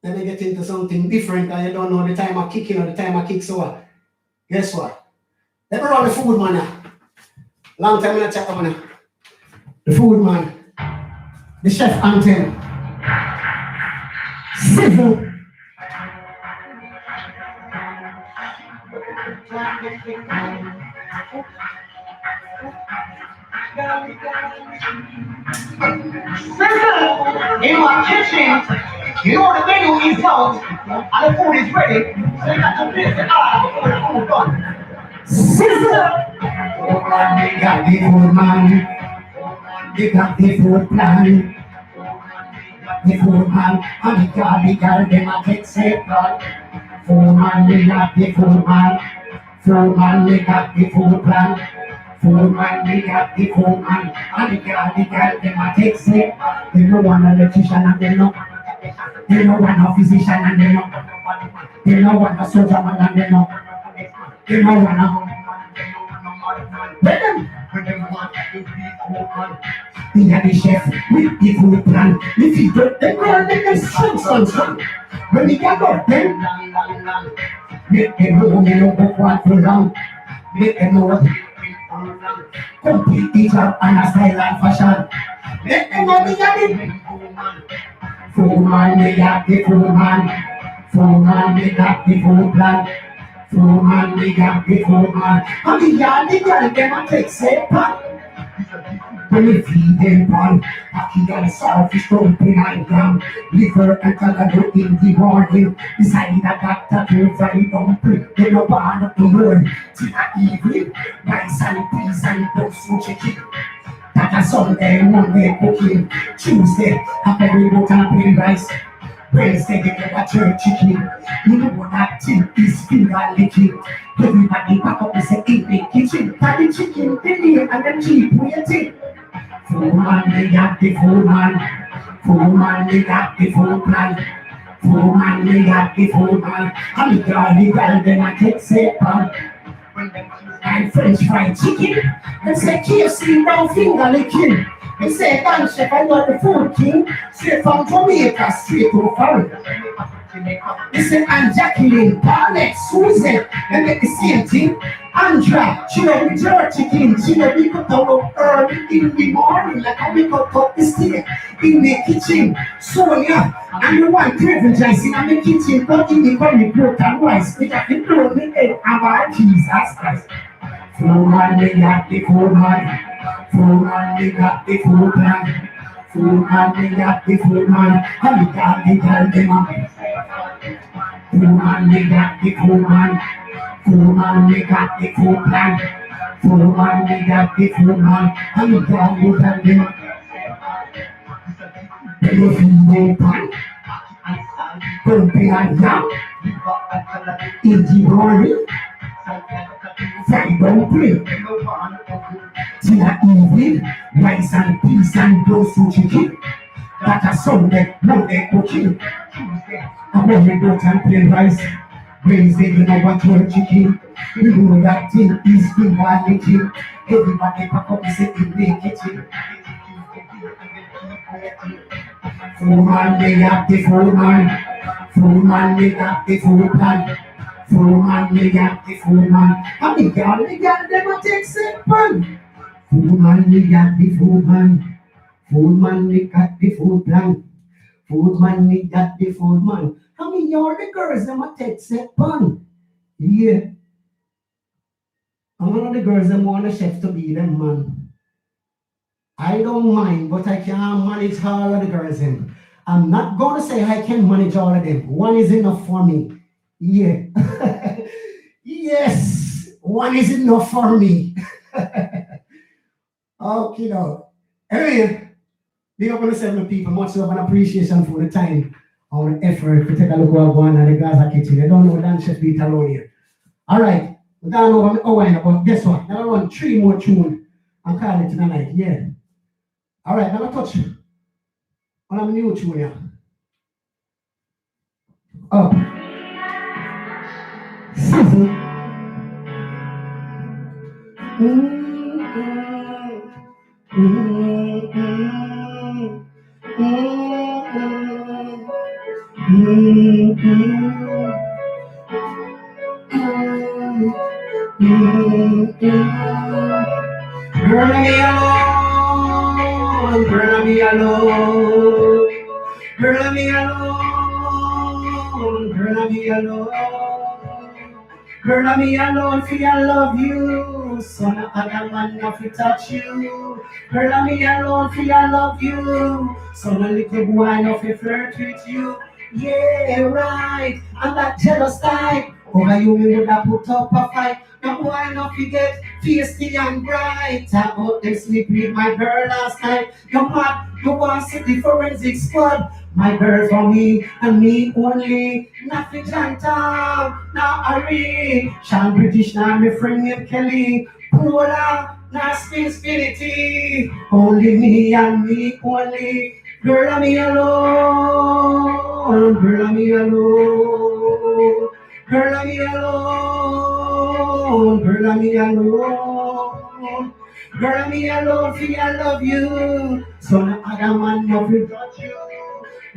Let me get into something different. I don't know the time I kick in or the time I kick. So guess what? Let me run the food man now. Long time in a chat man. The food man. The chef anthem. Civil. In my kitchen, you know the menu is out and the food is ready, so you got to place the eye before the food done. Sizzle. Oh man, they got the food man. They got the food plan. The food man, and the girl, them a take safe blood. Food man, they got the food man. Food man, they got the food plan. Food man, they got the food man. And the girl, them a take safe. They no want an electrician and they no. They no want a physician and they no. They no want a soldier man and they no. They no want a. Let them. Me and the chef with the food plan. Me feed them girl, them strong. When we get up them, make them know me no go one for long. Make them know complete the job and a style and fashion. Make them know me got it. Food man, me got the food man. Food man, me got the food plan. Food man, me got the food man. And the girl, them a take safe pan. When we feed them pan, Aki and saltfish dumpling and gram, liver and calado in the morning. Beside that tattoo fried dumpling, they no burn up the world till the evening. Rice and peas and tofu chicken. That a Sunday, Monday cooking. Tuesday, a very good and plain rice. Wednesday, they get a church chicken. You know what that thing is, finger licking. Everybody back up and say in the kitchen. Got the chicken, the meal and the cheap waiting. Food man, they got the food man. Food man, they got the food plan. Food man, they got the food man. And the girl, then I take safe pan. And French fried chicken. They say KFC down finger licking. They say Dan Chef, I got the food king. Straight from Jamaica, straight to Florida. They say and Jacqueline, Paulette, Susan, and make the same thing. Andra, she know with her chicken. She know we cut out early in the morning, like how we cut up the steak. in the kitchen. Sonia, and the one privilege I see in the kitchen, cooking the curry pork and rice. Which I can throw me head about Jesus Christ. Fool man, they got the fool man. Fool man, they got the fool man. Fool man, they got the fool man. And the girl, they tell them. Fool man, they got the fool man. Fool man, they got the fool man. Fool man, they got the fool man. And the girl, they tell them. They feel pan. Don't be a young. Easy morning. Friday don't play. Till the evening, rice and peas and those who chicken. That a Sunday, Monday cooking. And when we go and play rice, Wednesday you know what you're chicken. You know that thing is in the kitchen. Everybody pack up and say in the kitchen. Fool man, they got the fool man. Fool man, they got the fool man. Fool man, they got the fool man. And the girl, them a take set pan. Fool man, they got the fool man. Fool man, they got the fool plan. Fool man, they got the fool man. I mean, you're the girls, them a take set pan. Yeah. And one of the girls, them want a chef to be them, man. I don't mind, but I can't manage all of the girls in. I'm not going to say I can manage all of them. One is enough for me. Yeah. Yes. One is enough for me. Okay, now. Anyway, big up on the 7 people. Much love and appreciation for the time and the effort to take a look at what's going on in the Gaza kitchen. I don't know Dan Chef beat alone here. All right. We're going over my hour, but guess what? I'll run 3 more tunes and call it tonight. Yeah. All right, now I touch on a new tune here. Up. Sizzle. Girl, let me alone. Girl, let me alone. Girl, let me alone. Girl, let me alone. Girl, let me alone, for I love you. Son of a man, not to touch you. Girl, let me alone, for I love you. Son of a little boy, not to flirt with you. Yeah, right. I'm that jealous type. Over you, me would have put up a fight. Now boy, not forget, feisty and bright. I out them sleep with my girl last night. You're mad, you want to see the forensic squad. My girl for me and me only. Nothing gentle, not hurry. Sean British, now my friend named Kelly. Polar, not spinity. Only me and me only. Girl, let me alone. Girl, let me alone. Girl, let me alone. Girl, let me alone. Girl, let me alone, for I love you. So no other man love you but you.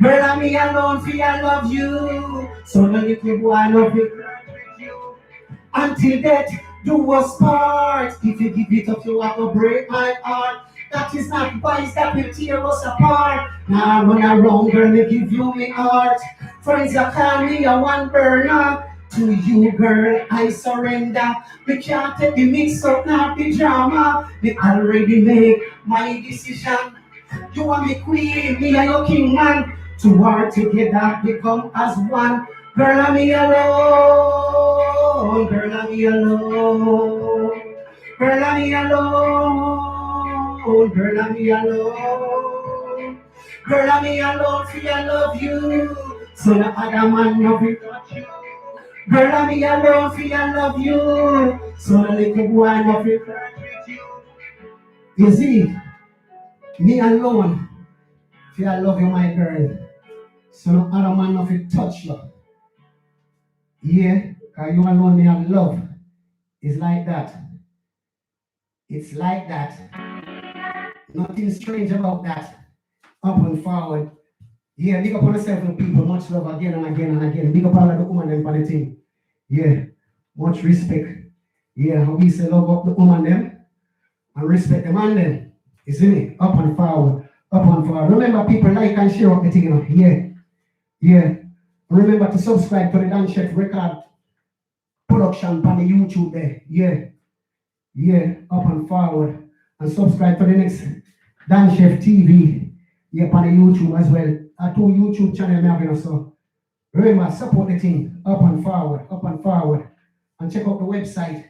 Girl, let me alone, for I love you. So no little boy love you. Until death do us part. If you give it up, you have to break my heart. That is not wise, that will tear us apart. Now run around, girl, me give you me heart. Friends, you call me a one burner. To you, girl, I surrender. We can't take the mix up, not the drama. We already make my decision. You are me queen, me and your king man. Two are together, become as one. Girl, let me alone. Girl, let me alone. Girl, let me alone. Girl, let me alone. Girl, let me alone, for I love you. So no other man love you but you. Girl, let me alone, for I love you. So no little boy love you with you. You see, me alone, for I love you, my girl. So no other man love you touch you. Yeah, because you alone me have love. It's like that. It's like that. Nothing strange about that. Up and forward. Yeah, big up on the 7 people. Much love again and again and again. Big up all of the woman them for the team. Yeah, much respect. Yeah, how we say love up the woman them and respect the man them. You see me? Up and forward. Up and forward. Remember, people, like and share up the thing, you know. Yeah. Remember to subscribe to the Dan Chef Record production on the YouTube there. Yeah. Up and forward. And subscribe to the next Dan Chef TV. Yeah, on the YouTube as well. Our 2 YouTube channel, me having so. Remember, support the thing. Up and forward. And check out the website.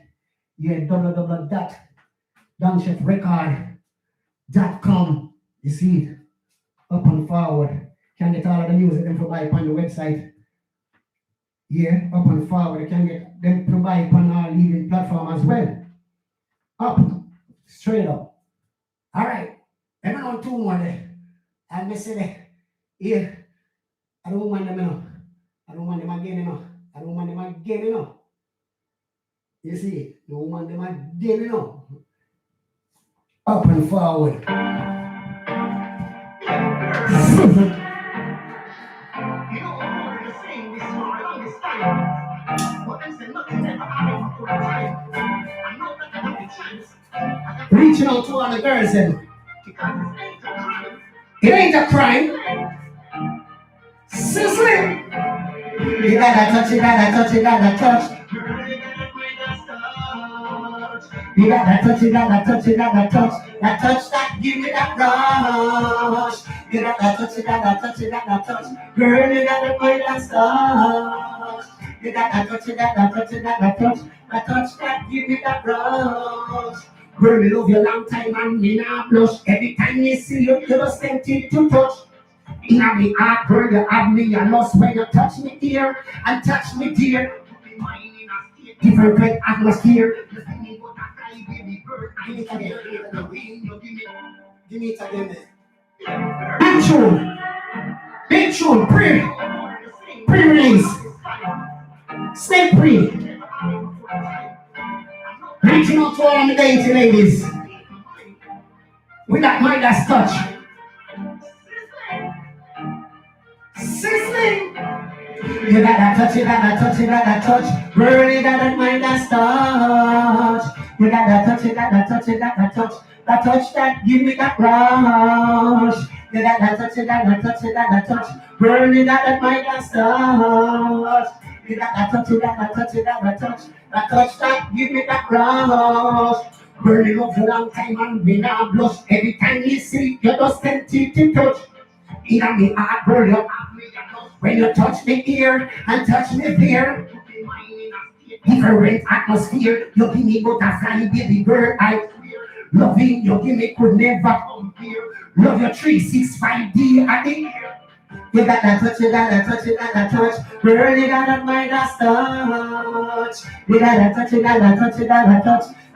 Yeah, www.danchefrecord.com. You see it? Up and forward. Can get all of the music them provide on the website. Yeah, up and forward. You can get them provide on our leading platform as well. Up, straight up. All right. Everyone 2 more there. I miss it there. Yeah. I don't want them enough. I don't want them again enough. You see, no want them again enough. Up and forward. Reaching out to all the girls and it ain't a crime. Seriously. You gotta touch. You gotta touch, you gotta touch that, give me that rush. You gotta touch, girl, you gotta find that touch. You gotta touch, that that, give me that rush. Girl, me love you long time and me not blush. Every time you see you, you just tempted to touch. In me heart, girl, you have me a lost when you touch me here and touch me dear. Different great atmosphere. Give me it again. Big tune, pre-release. Stay pre. Reaching out to all the dainty ladies. With that Midas touch. Sizzling. You gotta touch, girl, you gotta mind that touch. You gotta touch, that touch that give me that rush. You gotta touch, girl, you gotta mind that touch. You gotta touch, that touch that give me that rush. Girl, you love you long time and me not blush. Every time you see, you just tempted to touch. In me heart, girl, you have me a touch. When you touch me here and touch me there, different atmosphere. You give me butterfly, baby girl. I loving you, give me could never compare. Love your 365D at the ear. You gotta touch, girl, you gotta mind that touch. You gotta touch,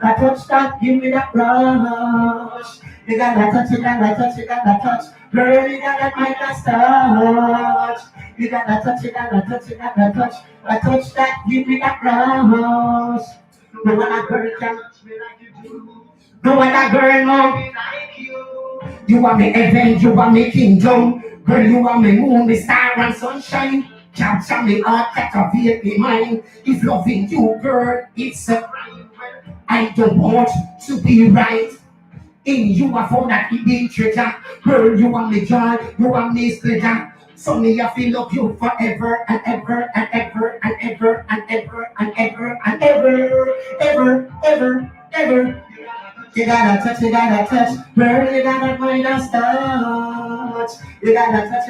that touch that give me that rush. You gotta touch, girl, you gotta mind that touch. You gotta touch, that touch that give me that rush. No other girl can, no other girl no. You are me heaven, you are me kingdom. Girl, you are me moon, me star and sunshine. Capture me heart, captivate me mind. If loving you, girl, it's a crime. I don't want to be right. In you I found that hidden treasure. Girl, you are me joy, you are me pleasure. So me I feel love you forever and ever and ever and ever and ever and ever and ever. You gotta touch, girl, you gotta find a touch. You gotta touch,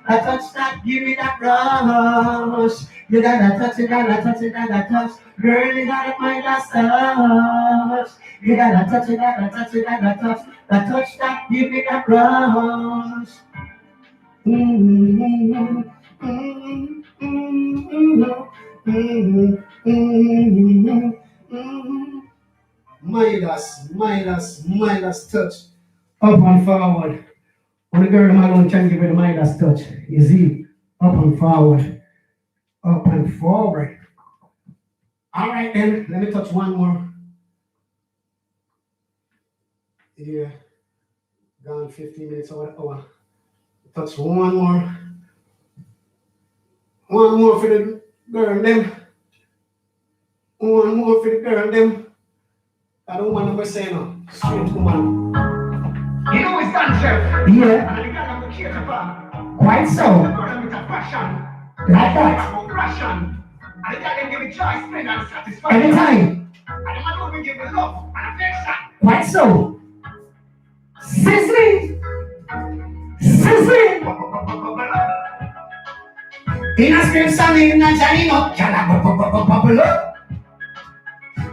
a touch that give me that rush. You gotta touch, girl, you gotta find a touch. You gotta touch, a touch that give me that rush. Midas touch. Up and forward. When the girl alone can give it a Midas touch. You see? Up and forward. Alright then, let me touch one more. Yeah. Gone 15 minutes over the hour. Touch one more. One more for the girl them. One more for the girl them. I don't want to say no. Straight woman. You know it's done, chef. Yeah, And the girl I'm care for. quite so. The girl with a passion. Like that. Passion. And the girl them give me joy, splendor, and satisfaction. Anytime. And the man will give me love and affection. Quite so. Sizzling. Sizzling. In a scripture, in a giant up, bubble up.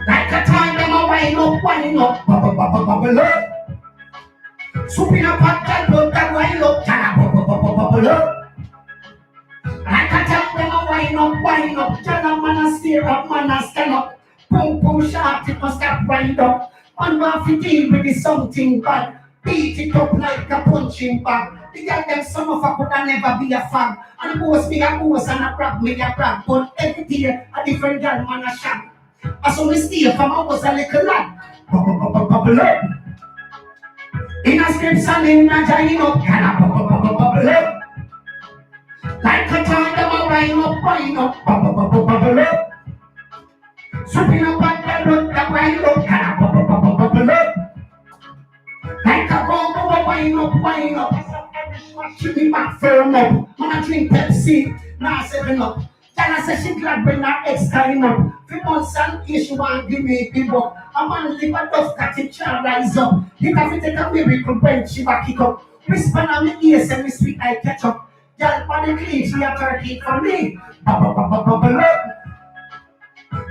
Like a time, them a wine up, bubble up. Soup in a pot, that blood, that wine up, bubble up. Like a time, them a wine up. Jana man a steer up, man a stand up. Boom, boom, sharp, it must stop wind up. Man want to deal with this something bad. Beat it up like a punching bag. The girl them some of her could never be a fag. And the boss me a boss and a brag me a brag. But every day a different girl man a shag. I saw me stay from I was a little lad. Bubble up. In a scripts and in a giant up. Bubble up. Like a time them a wine up. Bubble up. Swooping up at the road, the wine up. Bubble up. Like a go, wine up. Keep me back firm up. Man, I drink Pepsi, now 7 up. Jana says she glad when her ex time up. 3 months and years she want give me the buck. A man live a dove cat, it can't rise up. He can take a miracle when she back it up. Whisper on me ears and me sweet I catch up. Girl, body clean, she a turkey for me. Bubble up.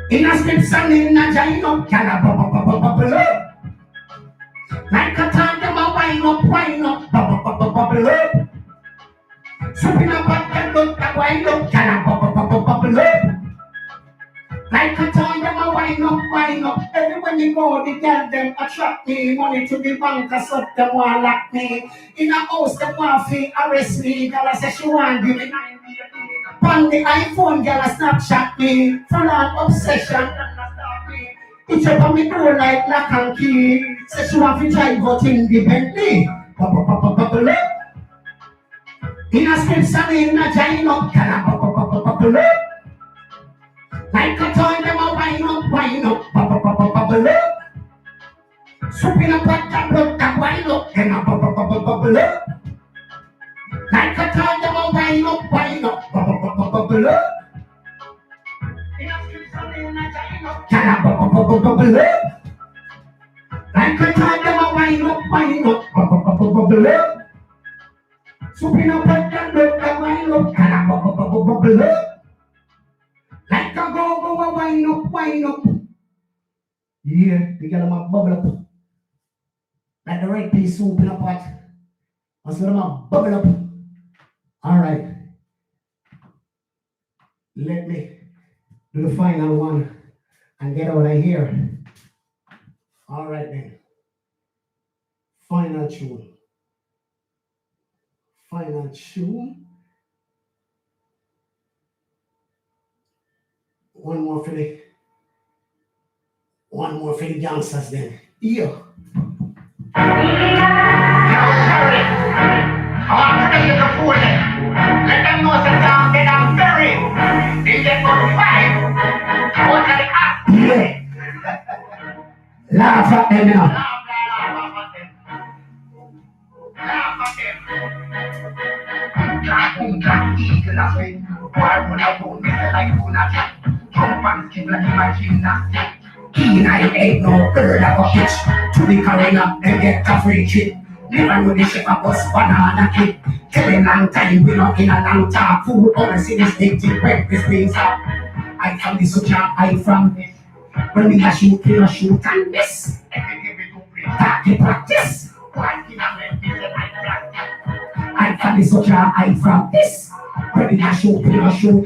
In a script and in a giant up. Girl, bubble up. Like a time, them a wine up, bubble up. Swooping up at the look, that wine up, bubble up. Like a time, them a wine up. Everywhere me go, the girl them attract me. Money to the bank, I suck them want lock me. In a house, them want fee arrest me. Girl I say she want give me 9 on the iPhone, girl I Snapchat me. Full on obsession. Each up on me door like lock and key. Say she want to drive out in the Bentley. Bubble up. In a scripts and in a giant up. Bubble up. Like a toy, them a wine up. Bubble up. Swooping up at that blood, that wine up. Then a bubble up. Like a toy, them a wine up. Bubble up. In a scripts and in a giant up. Bubble up. Like a time them a wine up, bubble up. Swooping up at that blood, that wine up, bubble up. Like a go, a wine up. Yeah, the girl a bubble up. Like the red pea soup in a pot. I said them a bubble up. Alright. Let me do the final one and get out of here. All right then. Final tune. One more for the youngsters then. Yeah. I want to make a fool them. Let them know that I'm very. They get for the fight. What are the ask? Yeah. Laugh at them now. Laugh at them. Black eagle as we. Why would I go miss like lunatic? Jump and skip like my gymnastic. Keen I ain't no bird of a bitch. To the corner and get a free kid. Never know the shape of us banana kid. Tell a long time we not in a long talk. Fool over see this big thing breakfast brings up. I from this such I from this. When we a shoot and miss. Party practice. I from this such I from this. When we a shoot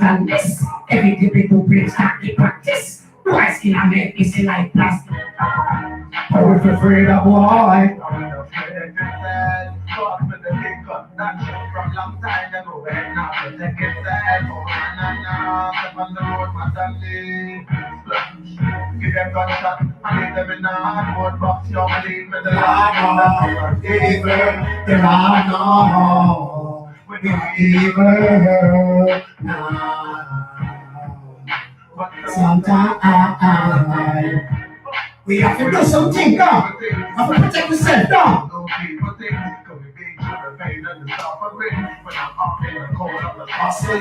and miss. Every day people bring party practice. White skin and make me see like plastic. Oh, if you're afraid of boy. From long time ago, and now the second sad, oh na on the road, my family. Give them gunshot, and leave them in the hardwood box, you leave with the last There are no evil now. Sometimes We have to do something, dog. We have to protect ourselves, dog. No people think it could be big to the pain and the suffering. When I'm up in the cold of the Hustle,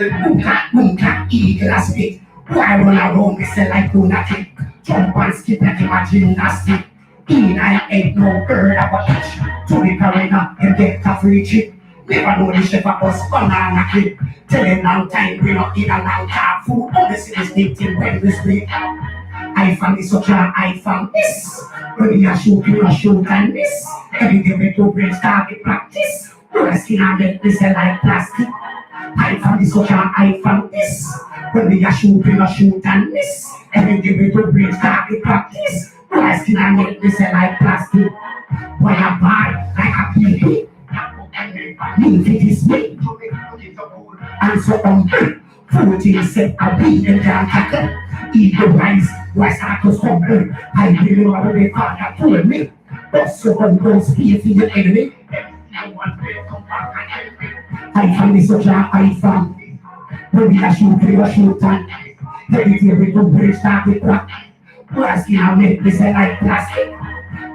boom, clap, eagle and spit. Why run around me say like lunatic? Jump and skip like him a gymnastic. I ain't no bird of a itch. To the arena, you get a free chip. Never know the chef of us banana clip. Tell him long time, we not eat a long time. Food, only see this big thing when we sleep. I found this such a I found this. When we are shooting, we shoot and miss. Every day we do brain start with practice. Roll skin and make this like plastic. I found this such a I found this. When we are shooting, we shoot and miss. Every day we do brain start with practice. Roll skin and make this like plastic. When I buy like a baby. Me fit is me. And so on. 14 said a weed and can't tackle. Ego rise, why start to stumble? I believe what the father told me. But so don't speak for your enemy. I found this such a I found. When we are shooting, we shoot and everything we do, we start with crack. Plastic, I make this like plastic.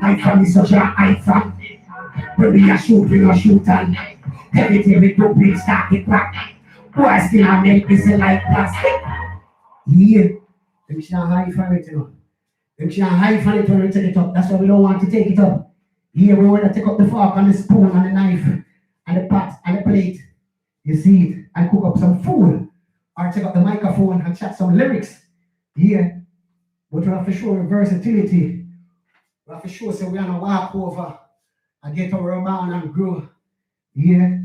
I found this such a I found. When we are shooting, we shoot and everything we do, we start with crack. Plastic, I make this like plastic. Yeah. Them should high for it, you know. Them should high for it when we take it up. That's why we don't want to take it up. Here we want to take up the fork and the spoon and the knife and the pot and the plate. You see it? And cook up some food. Or take up the microphone and chat some lyrics. Yeah. But we have to show versatility. We have to show so we are going to walk over and get our rebound and grow. Yeah.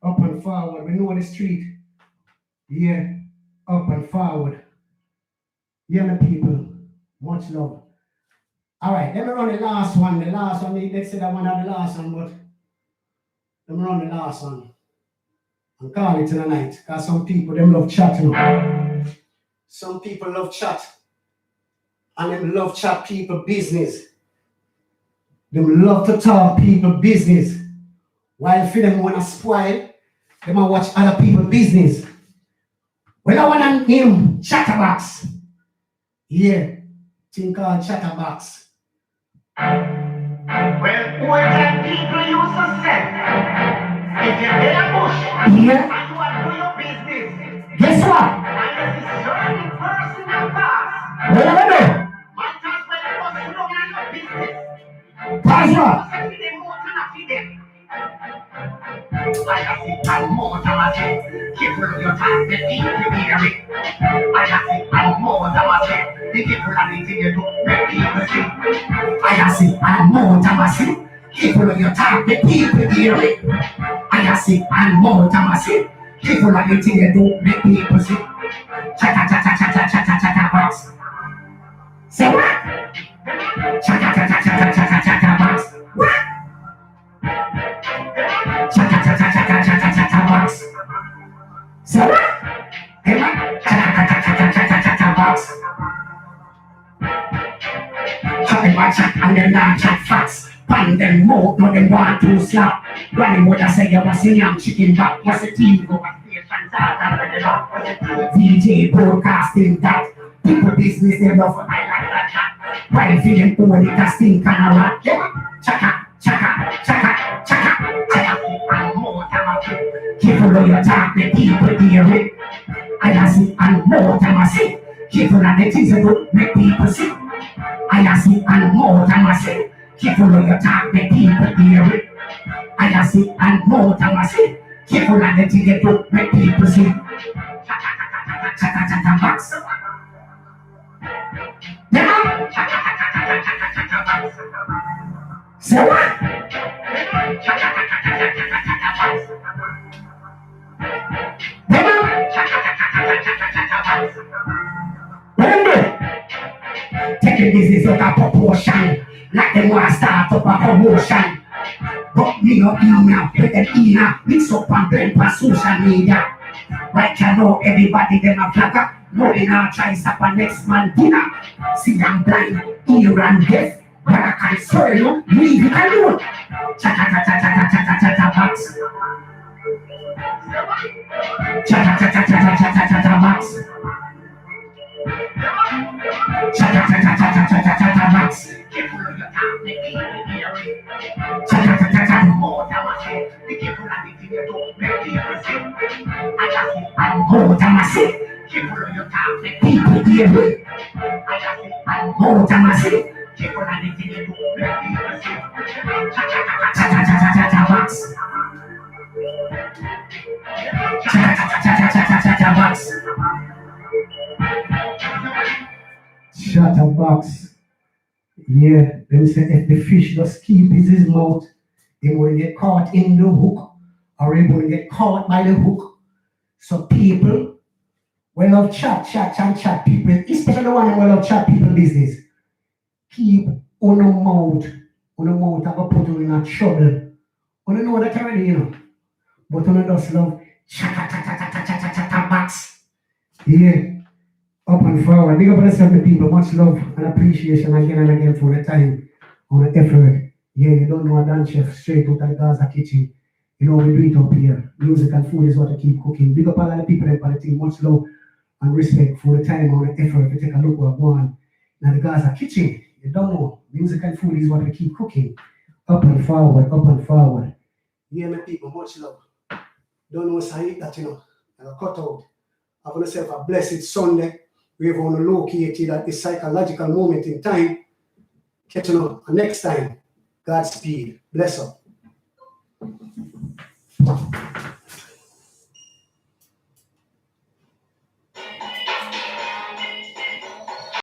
Up and forward. We know the street. Yeah. Up and forward. Yeah, my people, much love. All right, let me run the last one. The last one, let's say that one of the last one, but let me run the last one and call it in the night. Because some people, them love chat, you know. Some people love chat. And them love chat people business. Them love to talk people business. While for them want to spoil, they might watch other people business. Well, I want to name Chatterbox. Yeah, thing called Chatterbox. Well, older people used to say, if you're in a bush, Yeah. and you are doing your business, Guess what? and there's a certain person you pass, What do I do? might as well go slow in your business. Pass what? Say to them, more than a feed them. I have seen and more than a feed. Keep on your time, the people hear it. I have seen and more than a feed. The people are the thing you do, make people see. I have seen and more than I see. People on your time, the people hear it. I have seen and more than I see. People are the thing you do, make people see. Chatter, chatter, chatter, chatter, chatter, box. Say what? Chatter, chatter, chatter, chatter, chatter, box. What? Chatter, chatter, chatter, chatter, chatter, box. Say what? Hey, what? Chatter, chatter, chatter, chatter, chatter, box. Chatting my chat and them not chat facts. Pan them mouth, no them want to slap. Granny would have said you was a young chicken back. Was a team go back station start and ready up. Was a DJ broadcasting that. People business they love I like that chat. While feeling old it a stink and a rat. Chaka, chaka, chaka, chaka, chaka. And more time I see. Careful of your talk, the people hear it. I have seen and more time I see. Careful of the things you do, make people see. I have seen and more time I see. Careful of your talk, the people hear it. I have seen and more time I see. Careful of the things you do, make people see. Chaka, chaka, chaka, box. Yeah. Chaka, chaka, chaka, chaka, chaka, box. Say what? Chaka, chaka, chaka, chaka, chaka, box. Yeah. Chaka, chaka, chaka, chaka, box. Remember, take the business out of proportion. Like them want to start up a promotion. But me no email, put them email, mix up and blend for social media. Right you know everybody them a vlogger. No they not try stop a next man dinner. See them blind, ear and deaf. But I can swear you, leave it alone. Chata chata chata chata chata box. Chata chata chata chata chata box. Chata chata chata chata chata box. More time I say. People hear me. More time I say. Cha-cha-cha-cha-cha-cha box. Cha-cha-cha-cha-cha-cha box. Chatterbox. Yeah, them say if the fish just keep his mouth, he will get caught in the hook, or he will get caught by the hook. So people will love chat people, especially the one who will love chat people business. Keep on the mouth, I go put you in a trouble. You know that already, you know. But on just love chatterbox. Yeah. Up and forward. Big up on yourself, people. Much love and appreciation again and again for the time or the effort. Yeah, you don't know a dance chef straight out of the Gaza kitchen. You know, we do it up here. Music and food is what I keep cooking. Big up all the people and the team. Much love and respect for the time or the effort to take a look what going on in the Gaza kitchen. You don't know. Music and food is what we keep cooking. Up and forward, up and forward. Yeah, my people, much love. Don't know what's I eat that, you know. And I cut out. Have yourself a blessed Sunday. We have on located at this psychological moment in time. Catching up. And next time, Godspeed. Bless up.